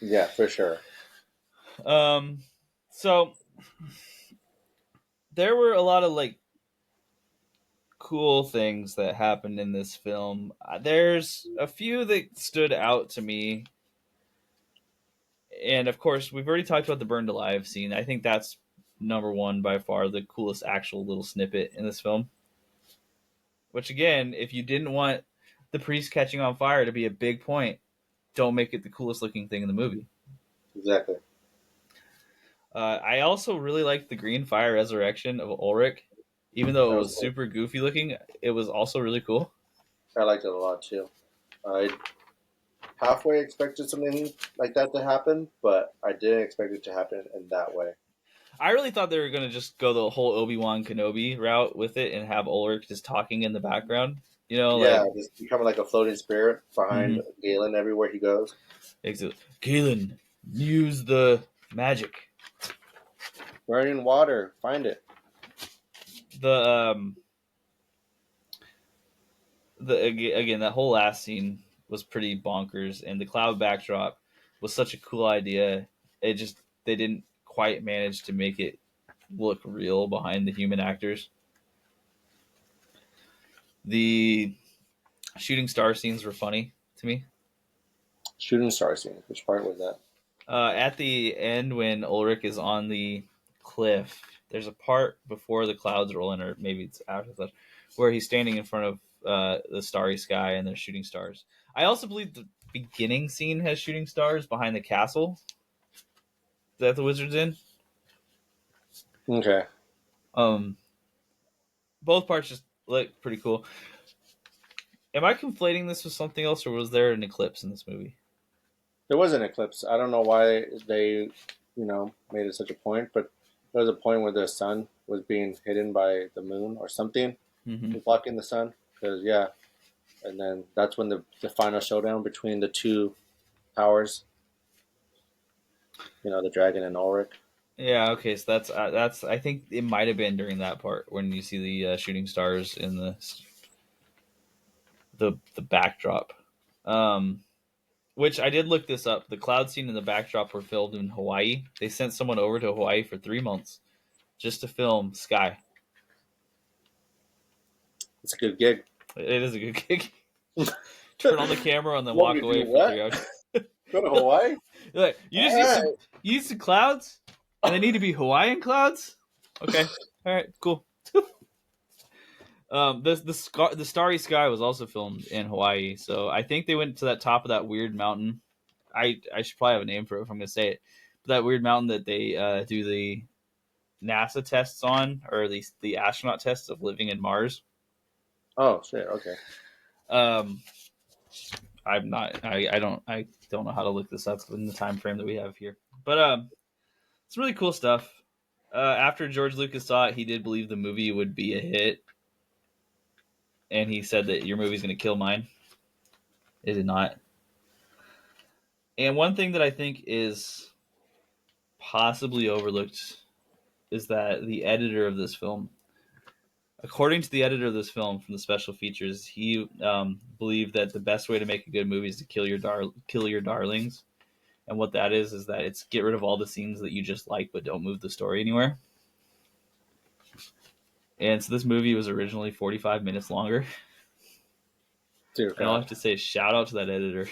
Yeah, for sure. So there were a lot of like cool things that happened in this film. There's a few that stood out to me, and of course, we've already talked about the burned alive scene. I think that's number one by far, the coolest actual little snippet in this film. Which again, if you didn't want the priest catching on fire to be a big point, don't make it the coolest looking thing in the movie. Exactly. I also really liked the green fire resurrection of Ulrich, even though That it was was cool. super goofy looking. It was also really cool. I liked it a lot too. I halfway expected something like that to happen, but I didn't expect it to happen in that way. I really thought they were going to just go the whole Obi-Wan Kenobi route with it and have Ulrich just talking in the background. You know, Yeah, like, just becoming like a floating spirit behind mm-hmm. Galen everywhere he goes. Galen, use the magic. Burning water, find it. The again, that whole last scene was pretty bonkers, and the cloud backdrop was such a cool idea. It just they didn't quite manage to make it look real behind the human actors. The shooting star scenes were funny to me. Shooting star scene. Which part was that? At the end, when Ulrich is on the cliff, there's a part before the clouds roll in, or maybe it's after that, where he's standing in front of the starry sky and they're shooting stars. I also believe the beginning scene has shooting stars behind the castle that the wizard's in. Okay. Um, both parts just look pretty cool. Am I conflating this with something else, or was there an eclipse in this movie? There was an eclipse. I don't know why they, made it such a point, but there was a point where the sun was being hidden by the moon or something, Mm-hmm. was blocking the sun. Because yeah, and then that's when the final showdown between the two powers, the dragon and Ulrich. Yeah. Okay. So that's. I think it might have been during that part when you see the shooting stars in the backdrop. Um, which I did look this up. The cloud scene and the backdrop were filmed in Hawaii. They sent someone over to Hawaii for 3 months just to film sky. It's a good gig. It is a good gig. Turn on the camera and then Want walk me to do away for what? 3 hours. Go to Hawaii? Like, you just All need right. some clouds, and they need to be Hawaiian clouds. Okay, all right, cool. The starry sky was also filmed in Hawaii, so I think they went to that top of that weird mountain. I should probably have a name for it if I'm gonna say it. But that weird mountain that they do the NASA tests on, or the astronaut tests of living in Mars. Oh shit. Okay. Um, I'm not. I don't know how to look this up in the time frame that we have here. But it's really cool stuff. After George Lucas saw it, he did believe the movie would be a hit, and he said that your movie's going to kill mine. It did not. And one thing that I think is possibly overlooked is that the editor of this film, according to the editor of this film from the special features, he believed that the best way to make a good movie is to kill your darlings. And what that is that it's get rid of all the scenes that you just like but don't move the story anywhere. And so this movie was originally 45 minutes longer. Dear And I'll God. have to say, shout out to that editor.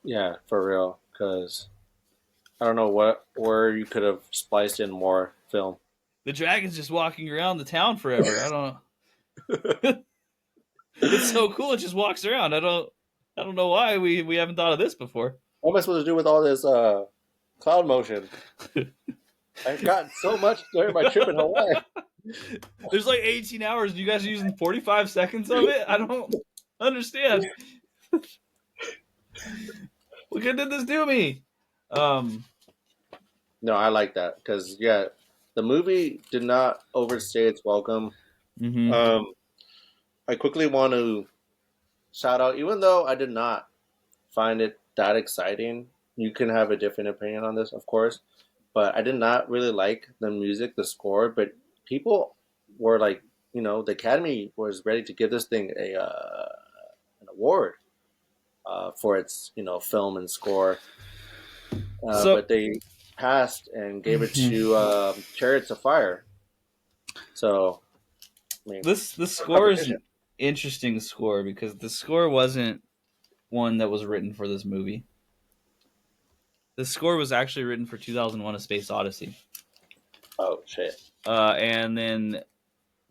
Yeah, for real. Because I don't know where you could have spliced in more film. The dragon's just walking around the town forever. I don't know. It's so cool. It just walks around. I don't know why we haven't thought of this before. What am I supposed to do with all this cloud motion? I got so much during my trip in Hawaii. There's like 18 hours. And you guys are using 45 seconds of it. I don't understand. What good did this do me? Um, No, I like that because yeah, the movie did not overstay its welcome. mm-hmm. Um, I quickly want to shout out, even though I did not find it that exciting. You can have a different opinion on this, of course, but I did not really like the music, the score. But people were like, the Academy was ready to give this thing a an award for its film and score, So but they passed and gave it to Chariots of Fire. So, I mean, this score is competition. an interesting score because the score wasn't one that was written for this movie. The score was actually written for 2001: A Space Odyssey. Oh shit! And then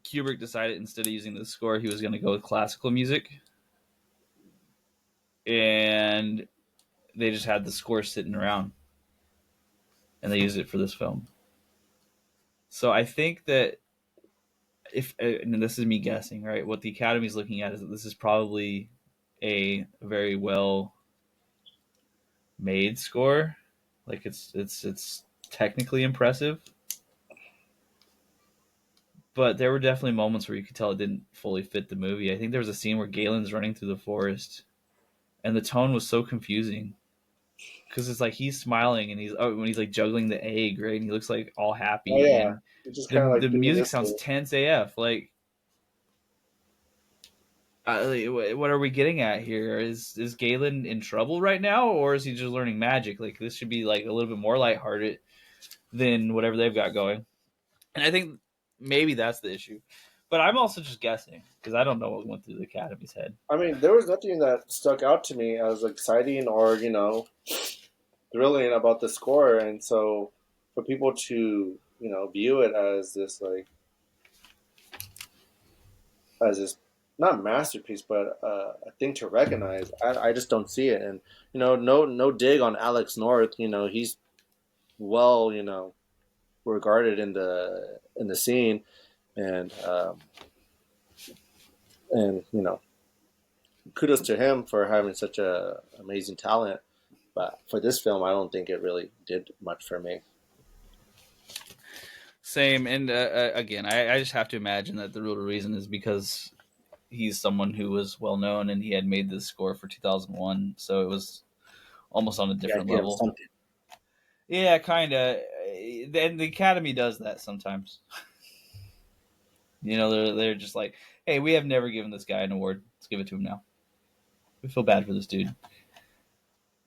Kubrick decided instead of using the score, he was going to go with classical music, and they just had the score sitting around, and they used it for this film. So I think that if, and this is me guessing, right? What the Academy is looking at is that this is probably a very well made score. Like it's technically impressive, but there were definitely moments where you could tell it didn't fully fit the movie. I think there was a scene where Galen's running through the forest, and the tone was so confusing because it's like he's smiling and when he's like juggling the egg, right? And he looks like all Oh happy, yeah, and it's just the kind of the like doing music this sounds thing. tense AF. Like, what are we getting at here? Is Galen in trouble right now, or is he just learning magic? Like, this should be like a little bit more lighthearted than whatever they've got going. And I think maybe that's the issue. But I'm also just guessing because I don't know what went through the Academy's head. I mean, there was nothing that stuck out to me as exciting or thrilling about the score, and so for people to view it as this like as this not masterpiece but a thing to recognize, I just don't see it. And no dig on Alex North. He's well regarded in the scene, and kudos to him for having such a amazing talent. But for this film, I don't think it really did much for me. Same, and again, I just have to imagine that the real reason is because he's someone who was well known and he had made this score for 2001, so it was almost on a Yeah, different give him level. something. Yeah, kind of. And the Academy does that sometimes. They're just like, hey, we have never given this guy an award. Let's give it to him now. We feel bad for this dude.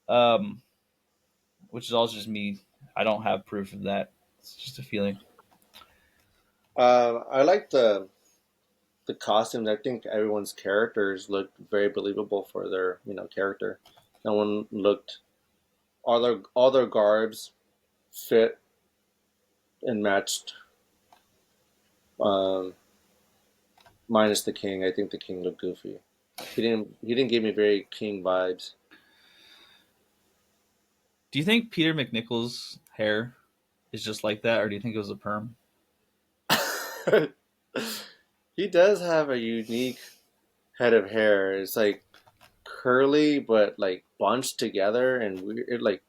Um, which is also just me. I don't have proof of that. It's just a feeling. I like the costumes. I think everyone's characters looked very believable for their character. No one looked all their garbs fit and matched. Um, Minus the king. I think the king looked goofy. He didn't give me very king vibes. Do you think Peter McNichol's hair is just like that, or do you think it was a perm? He does have a unique head of hair. It's like curly but like bunched together and weird. Like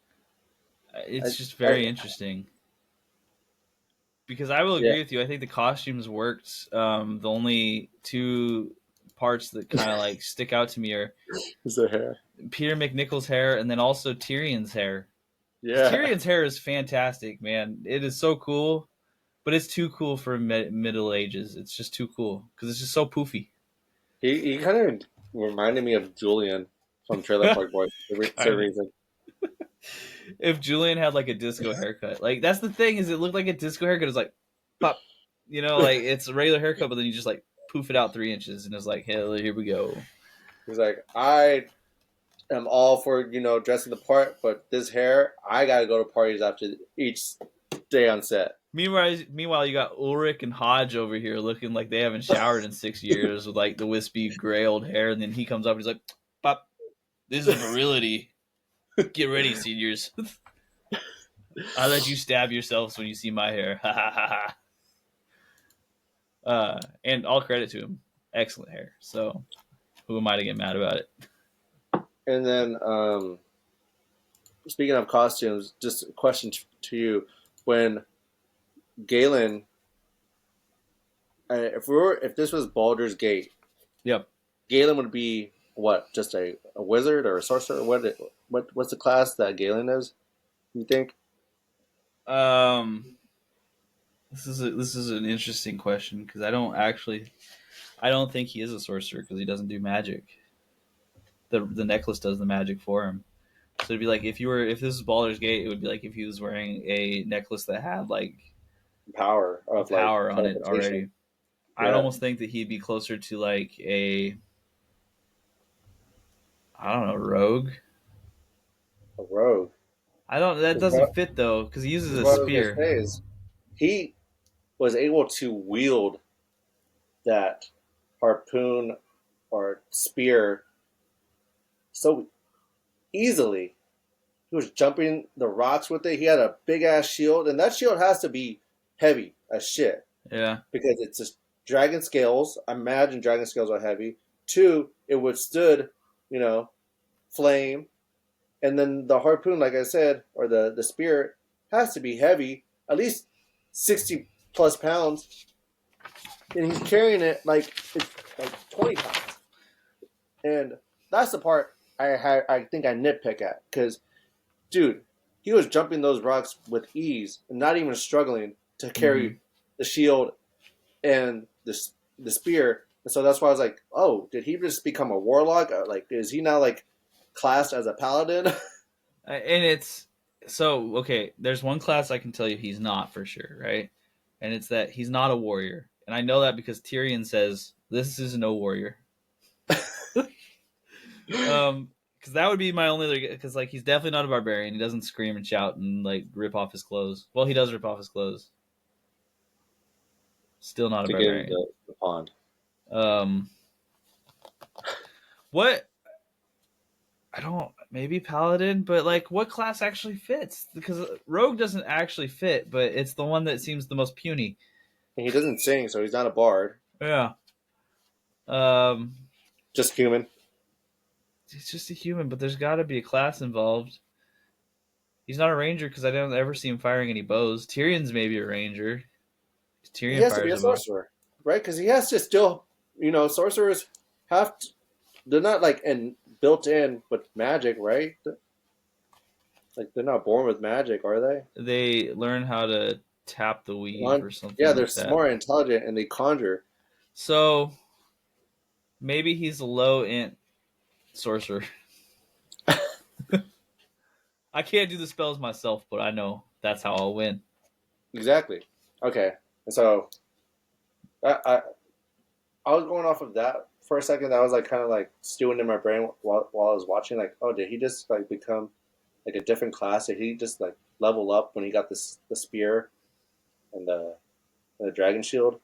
I, It's just I very interesting. Because I will yeah, agree with you. I think the costumes worked. The only two parts that kind of like stick out to me are it's the hair. Peter McNichol's hair and then also Tyrion's hair. Because Yeah, Tyrion's hair is fantastic, man. It is so cool, but it's too cool for Middle Ages. It's just too cool because it's just so poofy. he kind of reminded me of Julian from Trailer Park Boys for some Kind of. reason. If Julian had like a disco haircut, like that's the thing is it looked like a disco haircut. It's like pop, like it's a regular haircut, but then you just like poof it out 3 inches, and it's like hell, here we go. He's like, I am all for dressing the part, but this hair, I gotta go to parties after each day on set. Meanwhile, you got Ulrich and Hodge over here looking like they haven't showered in 6 years with like the wispy gray old hair, and then he comes up and he's like, "Pop, this is virility. Get ready, seniors. I'll let you stab yourselves when you see my hair." Ha ha ha ha. And all credit to him, excellent hair. So who am I to get mad about it? And then, speaking of costumes, just a question to you: when Galen, if this was Baldur's Gate, Yep. Galen would be what? Just a wizard or a sorcerer? What's the class that Galen is? You think? This is an interesting question because I don't think he is a sorcerer because he doesn't do magic. The necklace does the magic for him. So it'd be like if this is Baldur's Gate, it would be like if he was wearing a necklace that had like Power of power like on it already. teleportation. I'd Yeah, almost think that he'd be closer to like a, I don't know, rogue. a rogue. I don't. That 'Cause what, doesn't fit though because he uses 'cause a what I was gonna spear. say is he was able to wield that harpoon or spear so easily. He was jumping the rocks with it. He had a big ass shield, and that shield has to be heavy as shit Yeah. because it's just dragon scales. I imagine dragon scales are heavy. Two, it withstood, you know, flame, and then the harpoon, like I said, or the spear has to be heavy, at least 60 plus pounds, and he's carrying it like it's like 20 pounds. And that's the part I think I nitpick at because dude, he was jumping those rocks with ease and not even struggling to Mm-hmm. carry the shield and the spear. And so that's why I was like, oh, did he just become a warlock? Like, is he now like classed as a paladin? And it's so okay. There's one class I can tell you he's not for sure, right? And it's that he's not a warrior, and I know that because Tyrion says this is no warrior. Because that would be my only other. Because like he's definitely not a barbarian. He doesn't scream and shout and like rip off his clothes. Well, he does rip off his clothes. Still not a To get into barbarian. the pond. Um, what I don't maybe paladin, but like what class actually fits? Because rogue doesn't actually fit, but it's the one that seems the most puny. And he doesn't sing, so he's not a bard. Yeah. Um, Just human. he's just a human, but there's got to be a class involved. He's not a ranger because I don't ever see him firing any bows. Tyrion's maybe a ranger. He Tyrion has to be fires a a bow. sorcerer, right? Because he has to still, sorcerers have to, they're not like built in with magic, right? Like they're not born with magic, are they? They learn how to tap the weave or Yeah, something they're like that. smart, intelligent, and they conjure. So maybe he's a low int sorcerer. I can't do the spells myself, but I know that's how I'll win. Exactly. Okay, and so I was going off of that for a second. That was like kind of like stewing in my brain while I was watching. Like, oh, did he just like become like a different class? Did he just like level up when he got the spear and the dragon shield?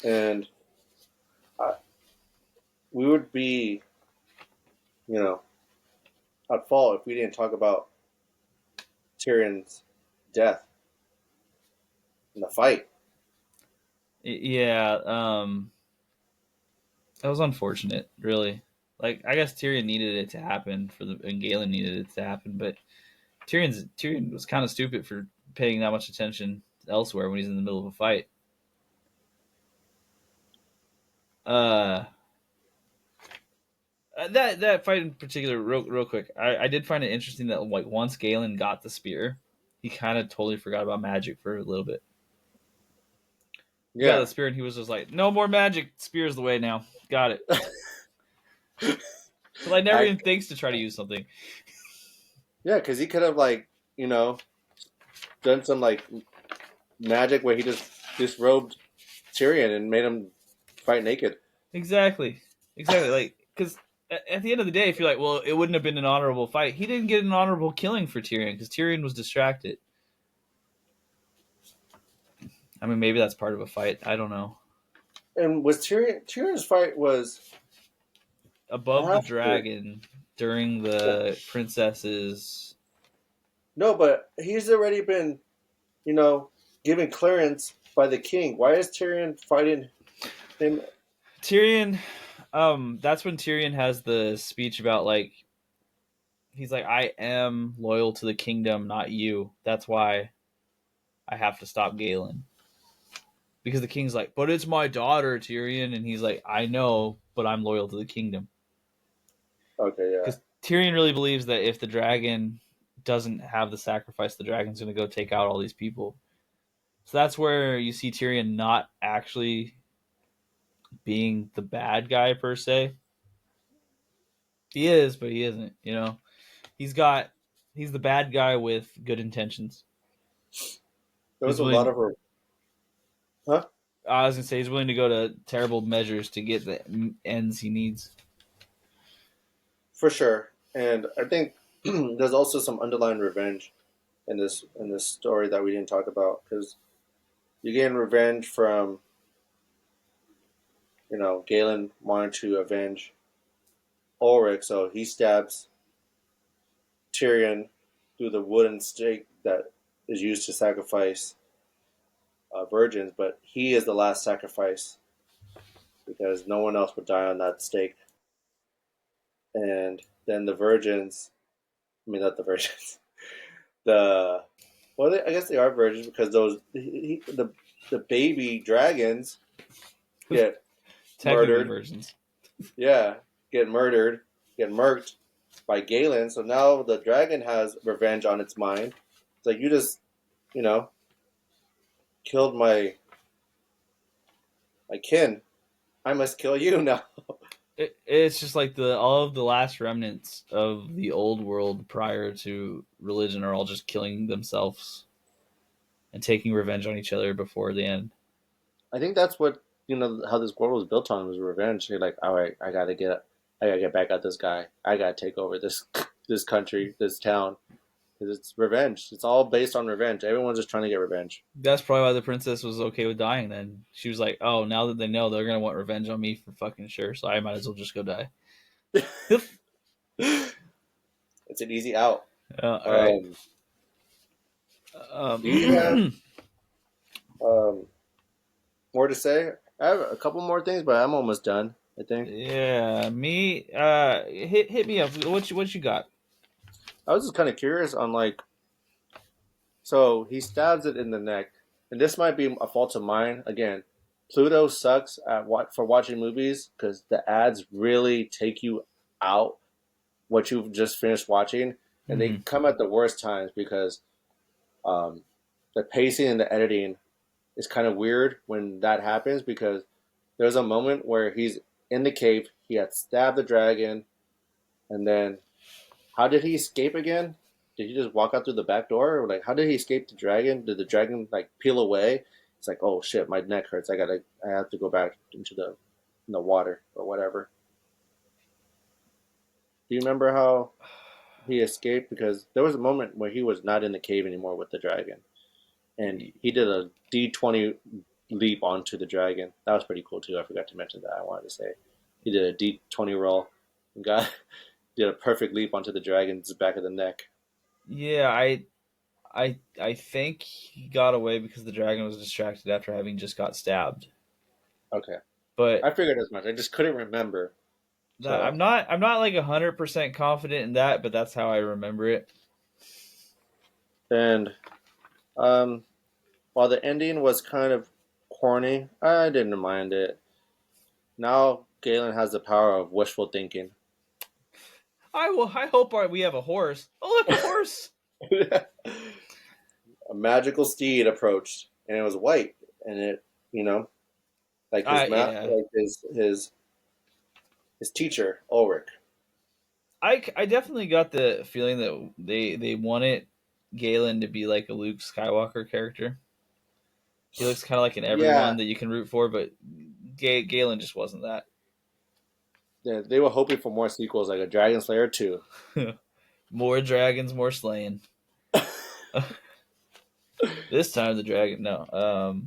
And I, we would be, you know, at fault if we didn't talk about Tyrion's death in the fight. Yeah, that was unfortunate, really. Like I guess Tyrion needed it to happen and Galen needed it to happen, but Tyrion was kind of stupid for paying that much attention elsewhere when he's in the middle of a fight. Uh, that fight in particular, real quick, I did find it interesting that like once Galen got the spear, he kind of totally forgot about magic for a little bit. He got Yeah, the spear and he was just like, "No more magic. Spear's the way now. Got it." So I never I even thinks to try to use something. yeah, because he could have like done some like magic where he just disrobed Tyrion and made him fight naked. Exactly. Like because at the end of the day, if you're like, well, it wouldn't have been an honorable fight. He didn't get an honorable killing for Tyrion because Tyrion was distracted. I mean, maybe that's part of a fight. I don't know. And was Tyrion's fight was Above the after? dragon during the princess's. No, but he's already been, you know, given clearance by the king. Why is Tyrion fighting him? Tyrion, that's when Tyrion has the speech about like he's like, I am loyal to the kingdom, not you. That's why I have to stop Galen. Because the king's like, but it's my daughter, Tyrion, and he's like, I know, but I'm loyal to the kingdom. Okay, yeah. Because Tyrion really believes that if the dragon doesn't have the sacrifice, the dragon's going to go take out all these people. So that's where you see Tyrion not actually being the bad guy per se. He is, but he isn't. You know, he's got he's the bad guy with good intentions. There was He's a lot willing. of her. Huh? I was gonna say he's willing to go to terrible measures to get the ends he needs. For sure. And I think there's also some underlying revenge in this story that we didn't talk about because you gain revenge from Galen wanted to avenge Ulrich, so he stabs Tyrion through the wooden stake that is used to sacrifice virgins, but he is the last sacrifice because no one else would die on that stake. And then the virgins, I mean, not the virgins, the well, I guess they are virgins because the baby dragons get Technically murdered. versions. Yeah, get murdered, get murked by Galen. So now the dragon has revenge on its mind. It's like you just, you know, killed my kin. I must kill you now. It's just like the all of the last remnants of the old world prior to religion are all just killing themselves and taking revenge on each other before the end. I think that's what how this world was built on was revenge. You're like, all right, I gotta get back at this guy. I gotta take over this country, this town. 'Cause it's revenge. It's all based on revenge. Everyone's just trying to get revenge. That's probably why the princess was okay with dying then. She was like, oh, now that they know they're going to want revenge on me for fucking sure, so I might as well just go die. It's an easy out. All right. Um, do you have Um, um, more to say? I have a couple more things, but I'm almost done. I think. yeah, me. Hit me up. What you got? I was just kind of curious on like, so he stabs it in the neck, and this might be a fault of mine. Again, Pluto sucks at what for watching movies because the ads really take you out what you've just finished watching, and they Mm-hmm. come at the worst times because um, the pacing and the editing is kind of weird when that happens because there's a moment where he's in the cave, he had stabbed the dragon, and then how did he escape again? Did he just walk out through the back door? Or like, how did he escape the dragon? Did the dragon like peel away? It's like, oh shit, my neck hurts. I have to go back into the water or whatever. Do you remember how he escaped? Because there was a moment where he was not in the cave anymore with the dragon, and he did a D20 leap onto the dragon. That was pretty cool too. I forgot to mention that. I wanted to say he did a D20 roll and got did a perfect leap onto the dragon's back of the neck. Yeah, I think he got away because the dragon was distracted after having just got stabbed. Okay, But I figured as much. I just couldn't remember. So I'm not like 100% confident in that, but that's how I remember it. and um, while the ending was kind of corny, I didn't mind it. Now Galen has the power of wishful thinking. I hope we have a horse. Oh, look, a horse. A magical steed approached, and it was white, and it, like Yeah. like his teacher Ulrich. I definitely got the feeling that they wanted Galen to be like a Luke Skywalker character. He looks kind of like an Yeah, everyone that you can root for, but Galen just wasn't that. They were hoping for more sequels, like a Dragonslayer 2. More dragons, more slaying. This time the dragon. No.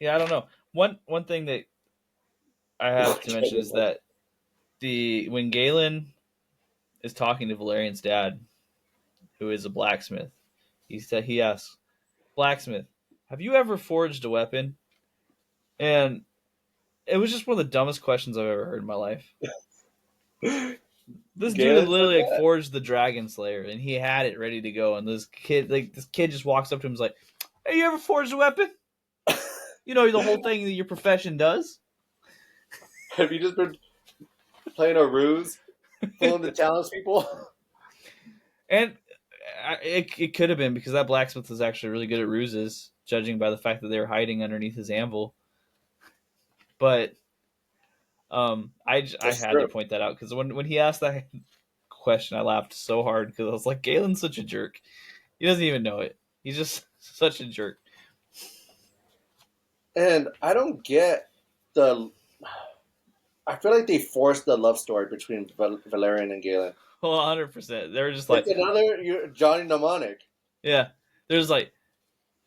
Yeah, I don't know. One thing that I have to mention is that when Galen is talking to Valerian's dad, who is a blacksmith, he asks, "Blacksmith, have you ever forged a weapon?" And it was just one of the dumbest questions I've ever heard in my life. This dude had Galen said literally like that? forged the Dragonslayer, and he had it ready to go. And this kid just walks up to him and is like, "Hey, you ever forged a weapon? You know the whole thing that your profession does." Have you just been playing a ruse, fooling the townspeople? And it could have been because that blacksmith was actually really good at ruses, judging by the fact that they were hiding underneath his anvil. But I That's had to true. point that out because when he asked that question, I laughed so hard because I was like, Galen's such a jerk. He doesn't even know it. He's just such a jerk. And I don't get the. I feel like they forced the love story between Valerian and Galen. Well, 100%. They were just like, It's another Johnny Mnemonic. yeah. There's like,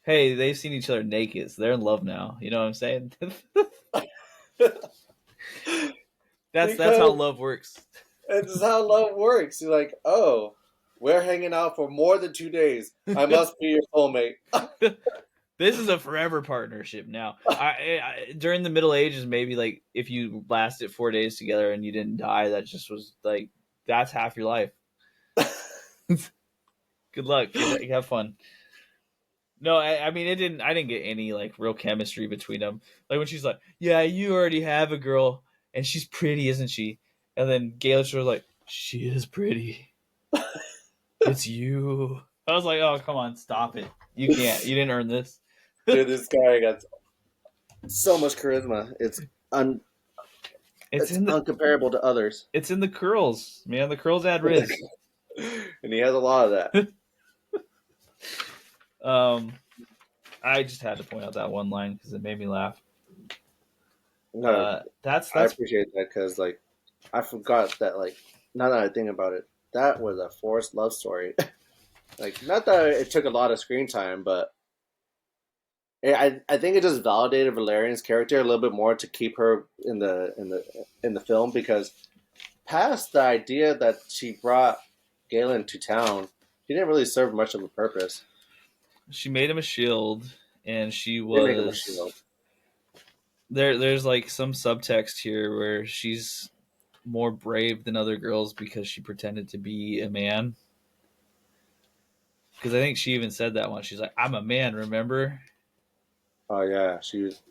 hey, they've seen each other naked, so they're in love now. You know what I'm saying? That's how Because love works. it's how love works. You're like, oh, we're hanging out for more than 2 days. I must be your soulmate. This is a forever partnership now. During the Middle Ages, maybe like if you lasted 4 days together and you didn't die, that just was like that's half your life. Good luck. You have fun. No, I mean it didn't. I didn't get any like real chemistry between them. Like when she's like, "Yeah, you already have a girl, and she's pretty, isn't she?" And then Gaelic was like, "She is pretty. It's you." I was like, "Oh, come on, stop it. You can't. You didn't earn this." Dude, this guy got so much charisma. It's It's in the uncomparable to others, it's in the curls, man. The curls add riz. and he has a lot of that. Um, I just had to point out that one line because it made me laugh. No, I That's appreciate that because like I forgot that like now that I think about it, that was a forced love story. Like not that it took a lot of screen time, but I think it just validated Valerian's character a little bit more to keep her in the film because past the idea that she brought Galen to town, she didn't really serve much of a purpose. she made him a shield, and she They make him a was shield. there's like some subtext here where she's more brave than other girls because she pretended to be a man. Because I think she even said that once. She's like, "I'm a man, remember?" Oh yeah, she's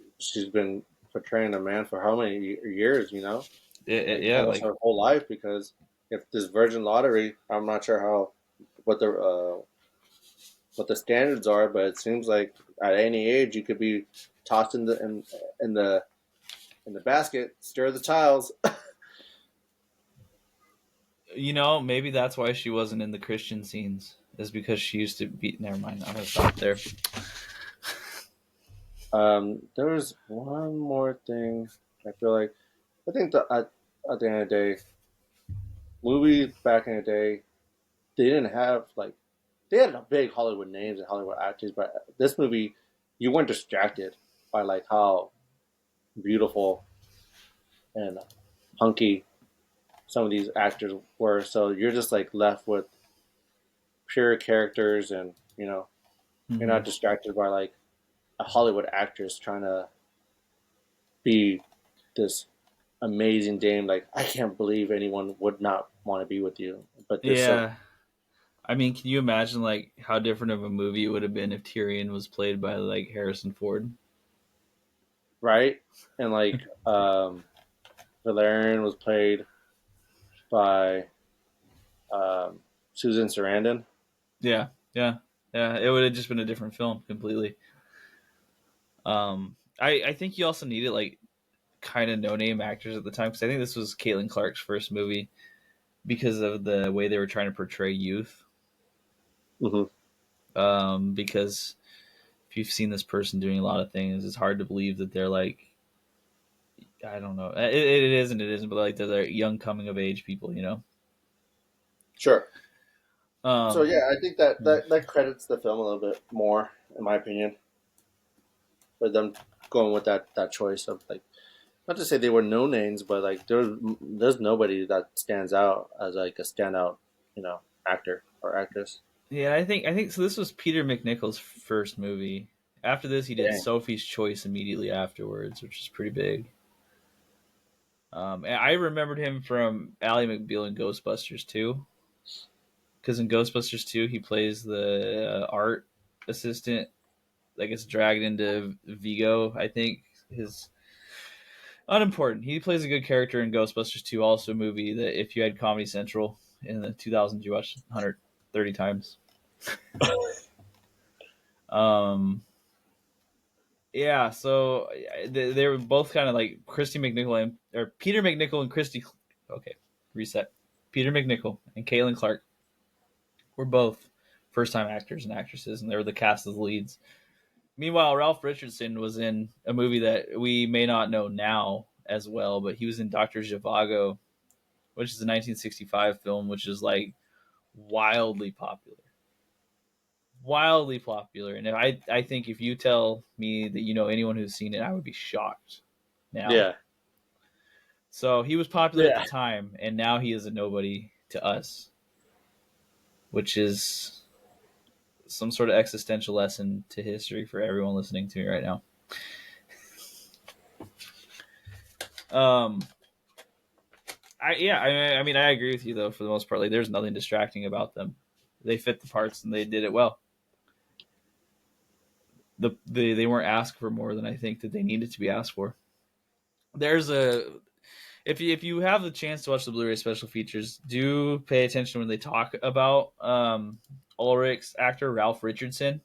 been portraying a man for how many years? You know, like Yeah, almost like her whole life. Because if this Virgin Lottery, I'm not sure how what the uh, what the standards are, but it seems like at any age you could be tossed in the in the basket, stir the tiles. maybe that's why she wasn't in the Christian scenes. Is because she used to be. Never mind. I'm gonna stop there. There was one more thing. I feel like I think that at the end of the day, movies back in the day, they didn't have like they had big Hollywood names and Hollywood actors, but this movie, you weren't distracted by like how beautiful and hunky some of these actors were. So you're just like left with pure characters, and you're Mm-hmm. not distracted by like a Hollywood actress trying to be this amazing dame. Like I can't believe anyone would not want to be with you, but they're so Yeah, I mean, can you imagine like how different of a movie it would have been if Tyrion was played by like Harrison Ford? right. And like Valerian was played by um, Susan Sarandon. Yeah, yeah, yeah. It would have just been a different film completely. I think you also needed like kind of no name actors at the time because I think this was Caitlin Clark's first movie because of the way they were trying to portray youth. Mm-hmm. Because if you've seen this person doing a lot of things, it's hard to believe that they're like I don't know. It is and it isn't, but like they're young coming of age people, you know. Sure. So Um, yeah, I think that credits the film a little bit more, in my opinion, for them going with that choice of like, not to say they were no names, but like there's nobody that stands out as like a standout, actor or actress. yeah, I think so. This was Peter McNichol's first movie. After this, he did Dang. Sophie's Choice immediately afterwards, which is pretty big. And I remembered him from Ally McBeal in Ghostbusters 2, because in Ghostbusters 2 he plays the art assistant that gets dragged into Vigo. I think his unimportant. He plays a good character in Ghostbusters 2, also a movie that if you had Comedy Central in the 2000s, you watched 130 times. Um, yeah, so they were both kind of like Christy McNichol or Peter McNichol and Christy. Okay, reset. Peter McNichol and Caitlin Clark were both first time actors and actresses, and they were the cast of the leads. Meanwhile, Ralph Richardson was in a movie that we may not know now as well, but he was in Dr. Zhivago, which is a 1965 film, which is like wildly popular. Wildly popular. And I think if you tell me that you know anyone who's seen it, I would be shocked now. Yeah. So he was popular at the Yeah. time, and now he is a nobody to us, which is some sort of existential lesson to history for everyone listening to me right now. Um, I mean, I agree with you though for the most part. Like, there's nothing distracting about them. They fit the parts and they did it well. They weren't asked for more than I think that they needed to be asked for. There's a if you have the chance to watch the Blu-ray special features, do pay attention when they talk about Ulrich's actor Ralph Richardson.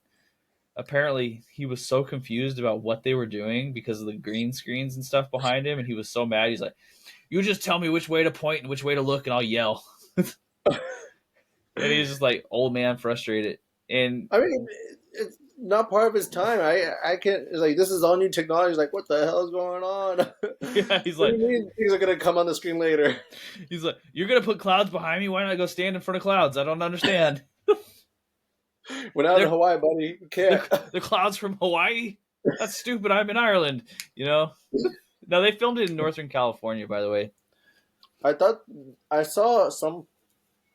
Apparently, he was so confused about what they were doing because of the green screens and stuff behind him, and he was so mad. He's like, "You just tell me which way to point and which way to look, and I'll yell." And he's just like old man frustrated. And I mean, it's not part of his time. I can't. It's like this is all new technology. It's like, what the hell is going on? yeah, he's What do like, you mean things are gonna come on the screen later? "You're gonna put clouds behind me? Why not go stand in front of clouds? I don't understand." We're not in They're Hawaii, buddy. We can't. the clouds from Hawaii. That's stupid. I'm in Ireland. You know. No, they filmed it in Northern California, by the way. I thought I saw some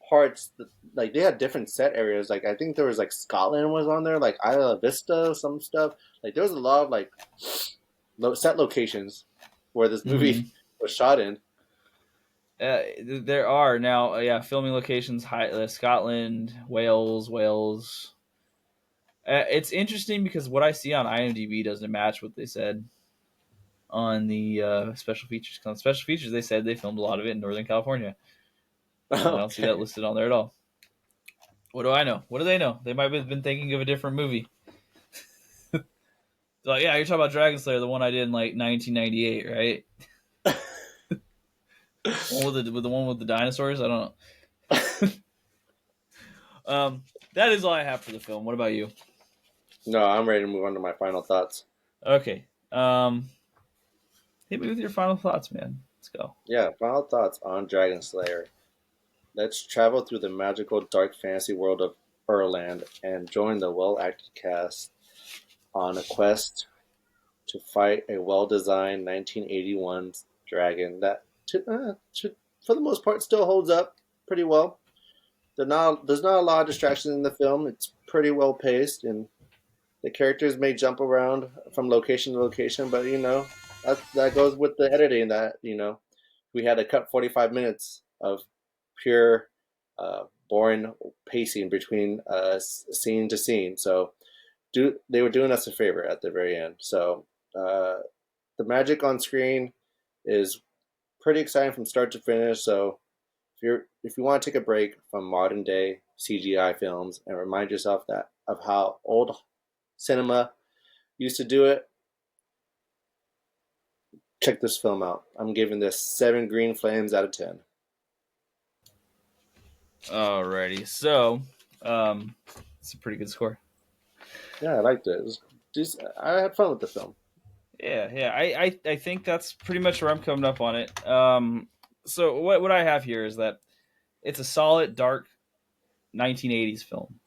parts that, like they had different set areas. Like I think there was like Scotland was on there, like Isla Vista, some stuff. Like there was a lot of like set locations where this movie Mm-hmm. was shot in. There are now, yeah, filming locations: Scotland, Wales. It's interesting because what I see on IMDb doesn't match what they said on the special features. On special features, they said they filmed a lot of it in Northern California, and I don't see that Okay. listed on there at all. What do I know? What do they know? They might have been thinking of a different movie. Like, yeah, you're talking about Dragonslayer, the one I did in like 1998, right? The one with the dinosaurs. I don't know. That is all I have for the film. What about you? No, I'm ready to move on to my final thoughts. Okay. Hit me with your final thoughts, man. Let's go. Yeah, final thoughts on Dragon Slayer. Let's travel through the magical dark fantasy world of Erland and join the well-acted cast on a quest to fight a well-designed 1981 dragon that, for the most part, still holds up pretty well. There's not a lot of distractions in the film. It's pretty well paced, and the characters may jump around from location to location, but that goes with the editing. That we had to cut 45 minutes of pure, boring pacing between scene to scene. So they were doing us a favor at the very end. So the magic on screen is pretty exciting from start to finish. So if you want to take a break from modern day CGI films and remind yourself that of how old cinema used to do it, check this film out. I'm giving this 7 green flames out of 10. Alrighty. So, it's a pretty good score. Yeah, I liked it. I had fun with the film. Yeah. I think that's pretty much where I'm coming up on it. So what I have here is that it's a solid dark 1980s film.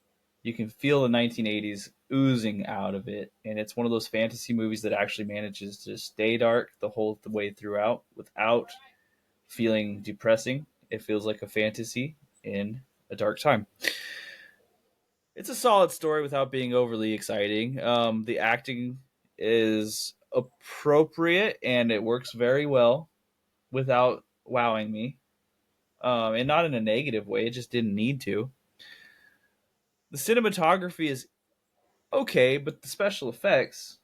You can feel the 1980s oozing out of it, and it's one of those fantasy movies that actually manages to stay dark the way throughout without feeling depressing. It feels like a fantasy in a dark time. It's a solid story without being overly exciting. The acting is appropriate and it works very well without wowing me, and not in a negative way. It just didn't need to. The cinematography is okay, but the special effects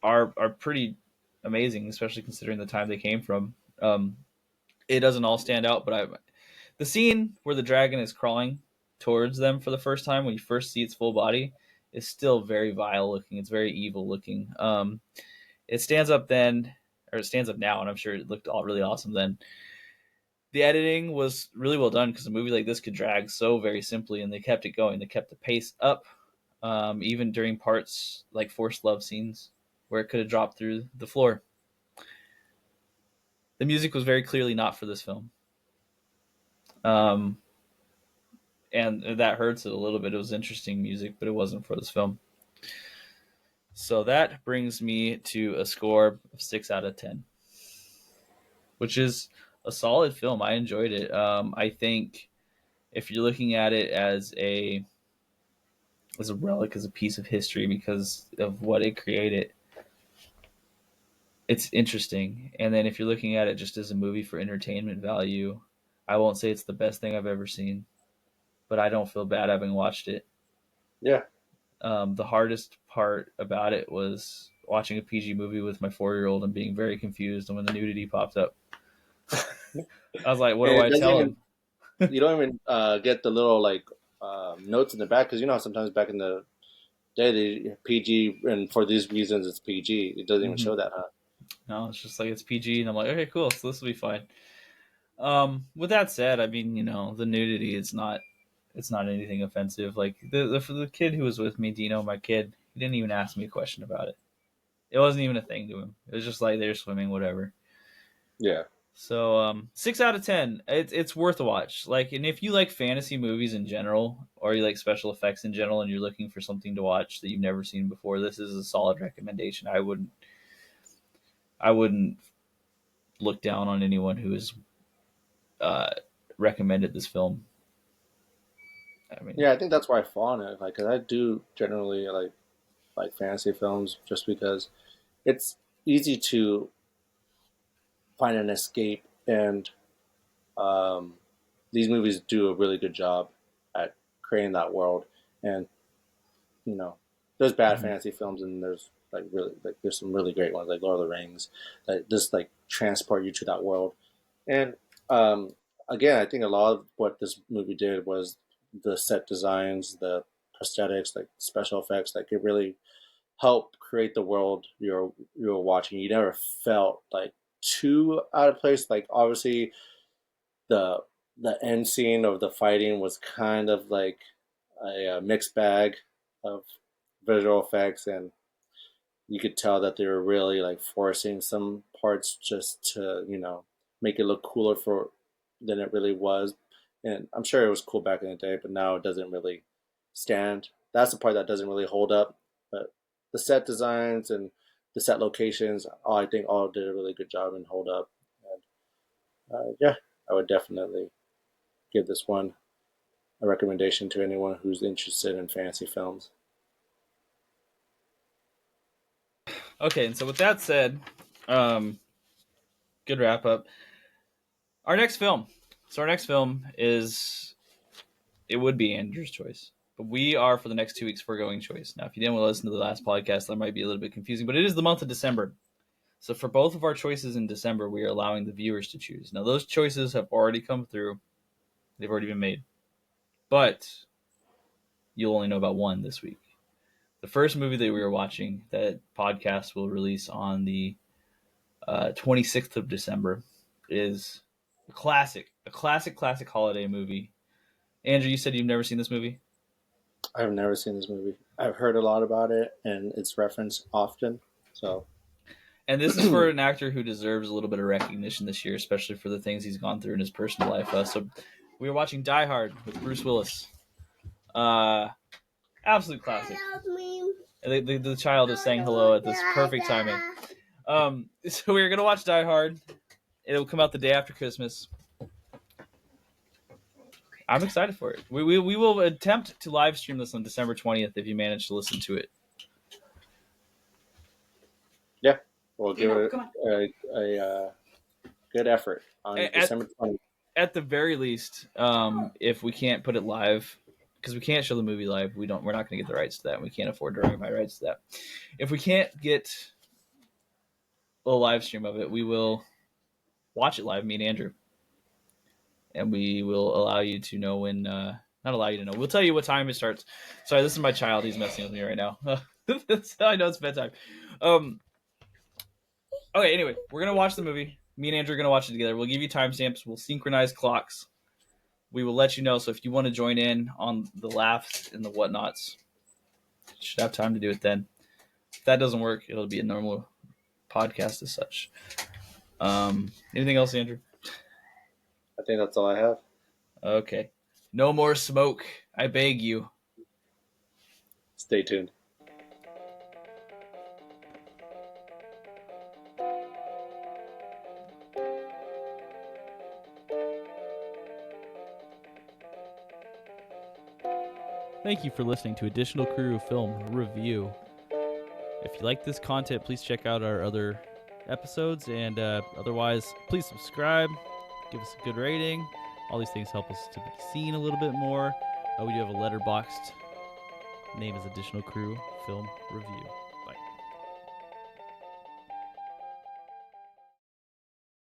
are pretty amazing, especially considering the time they came from. It doesn't all stand out, but the scene where the dragon is crawling towards them for the first time, when you first see its full body, is still very vile looking. It's very evil looking. It stands up then, or it stands up now, and I'm sure it looked all really awesome then. The editing was really well done because a movie like this could drag so very simply, and they kept it going. They kept the pace up, even during parts like forced love scenes where it could have dropped through the floor. The music was very clearly not for this film. Um, and that hurts it a little bit. It was interesting music, but it wasn't for this film. So that brings me to a score of 6 out of 10, which is a solid film. I enjoyed it. I think if you're looking at it as a relic, as a piece of history because of what it created, it's interesting. And then if you're looking at it just as a movie for entertainment value, I won't say it's the best thing I've ever seen, but I don't feel bad having watched it. Yeah. The hardest part about it was watching a PG movie with my 4-year-old and being very confused. And when the nudity popped up, I was like, "What And do it I doesn't tell even him?" you don't even get the little like notes in the back because you know sometimes back in the day the PG and for these reasons it's PG. It doesn't even Mm-hmm. show that, huh? No, it's just like it's PG, and I'm like, okay, cool. So this will be fine. With that said, I mean, the nudity is not. It's not anything offensive. Like the kid who was with me, Dino, my kid, he didn't even ask me a question about it. It wasn't even a thing to him. It was just like they're swimming, whatever. Yeah. So 6 out of 10. It's worth a watch. Like, and if you like fantasy movies in general, or you like special effects in general, and you're looking for something to watch that you've never seen before, this is a solid recommendation. I wouldn't look down on anyone who has uh, recommended this film. I mean, Yeah, I think that's where I fall on it. Like, 'cause I do generally like fantasy films just because it's easy to find an escape, and um, these movies do a really good job at creating that world. And you know, there's bad mhm. fantasy films, and there's like really like there's some really great ones like Lord of the Rings that just like transport you to that world. And um, again, I think a lot of what this movie did was the set designs, the prosthetics, like special effects, that could really help create the world you're watching. You never felt like too out of place. Like obviously the the end scene of the fighting was kind of like a mixed bag of visual effects, and you could tell that they were really like forcing some parts just to make it look cooler for than it really was. And I'm sure it was cool back in the day, but now it doesn't really stand. That's the part that doesn't really hold up. But the set designs and the set locations, I think all did a really good job and hold up. And yeah, I would definitely give this one a recommendation to anyone who's interested in fantasy films. Okay, and so with that said, um, good wrap up. Our next film. So our next film is it would be Andrew's choice, but we are for the next 2 weeks foregoing choice. Now, if you didn't want to listen to the last podcast, that might be a little bit confusing, but it is the month of December. So for both of our choices in December, we are allowing the viewers to choose. Now those choices have already come through; they've already been made, but you'll only know about one this week. The first movie that we were watching, that podcast will release on the 26th of December, is a classic holiday movie. Andrew, you said you've never seen this movie? I've never seen this movie. I've heard a lot about it, and it's referenced often. So, And this is for an actor who deserves a little bit of recognition this year, especially for the things he's gone through in his personal life. So we were watching Die Hard with Bruce Willis. Absolute classic. The child is saying hello at this perfect timing. So we were gonna watch Die Hard. It'll come out the day after Christmas. I'm excited for it. We will attempt to live stream this on December 20th if you manage to listen to it. yeah, we'll give it a good effort on December 20th. At the very least, if we can't put it live, because we can't show the movie live, we're not going to get the rights to that, and we can't afford to buy rights to that. If we can't get a live stream of it, we will watch it live, me and Andrew, and we will allow you to know when. Not allow you to know. We'll tell you what time it starts. Sorry, this is my child. He's messing with me right now. I know it's bedtime. Okay, anyway, we're going to watch the movie. Me and Andrew are going to watch it together. We'll give you timestamps. We'll synchronize clocks. We will let you know. So if you want to join in on the laughs and the whatnots, you should have time to do it then. If that doesn't work, it'll be a normal podcast as such. Anything else, Andrew? I think that's all I have. Okay. No more smoke. I beg you. Stay tuned. Thank you for listening to Additional Crew Film Review. If you like this content, please check out our other episodes, and otherwise, please subscribe, give us a good rating. All these things help us to be seen a little bit more. We do have a letterboxed name is Additional Crew Film Review.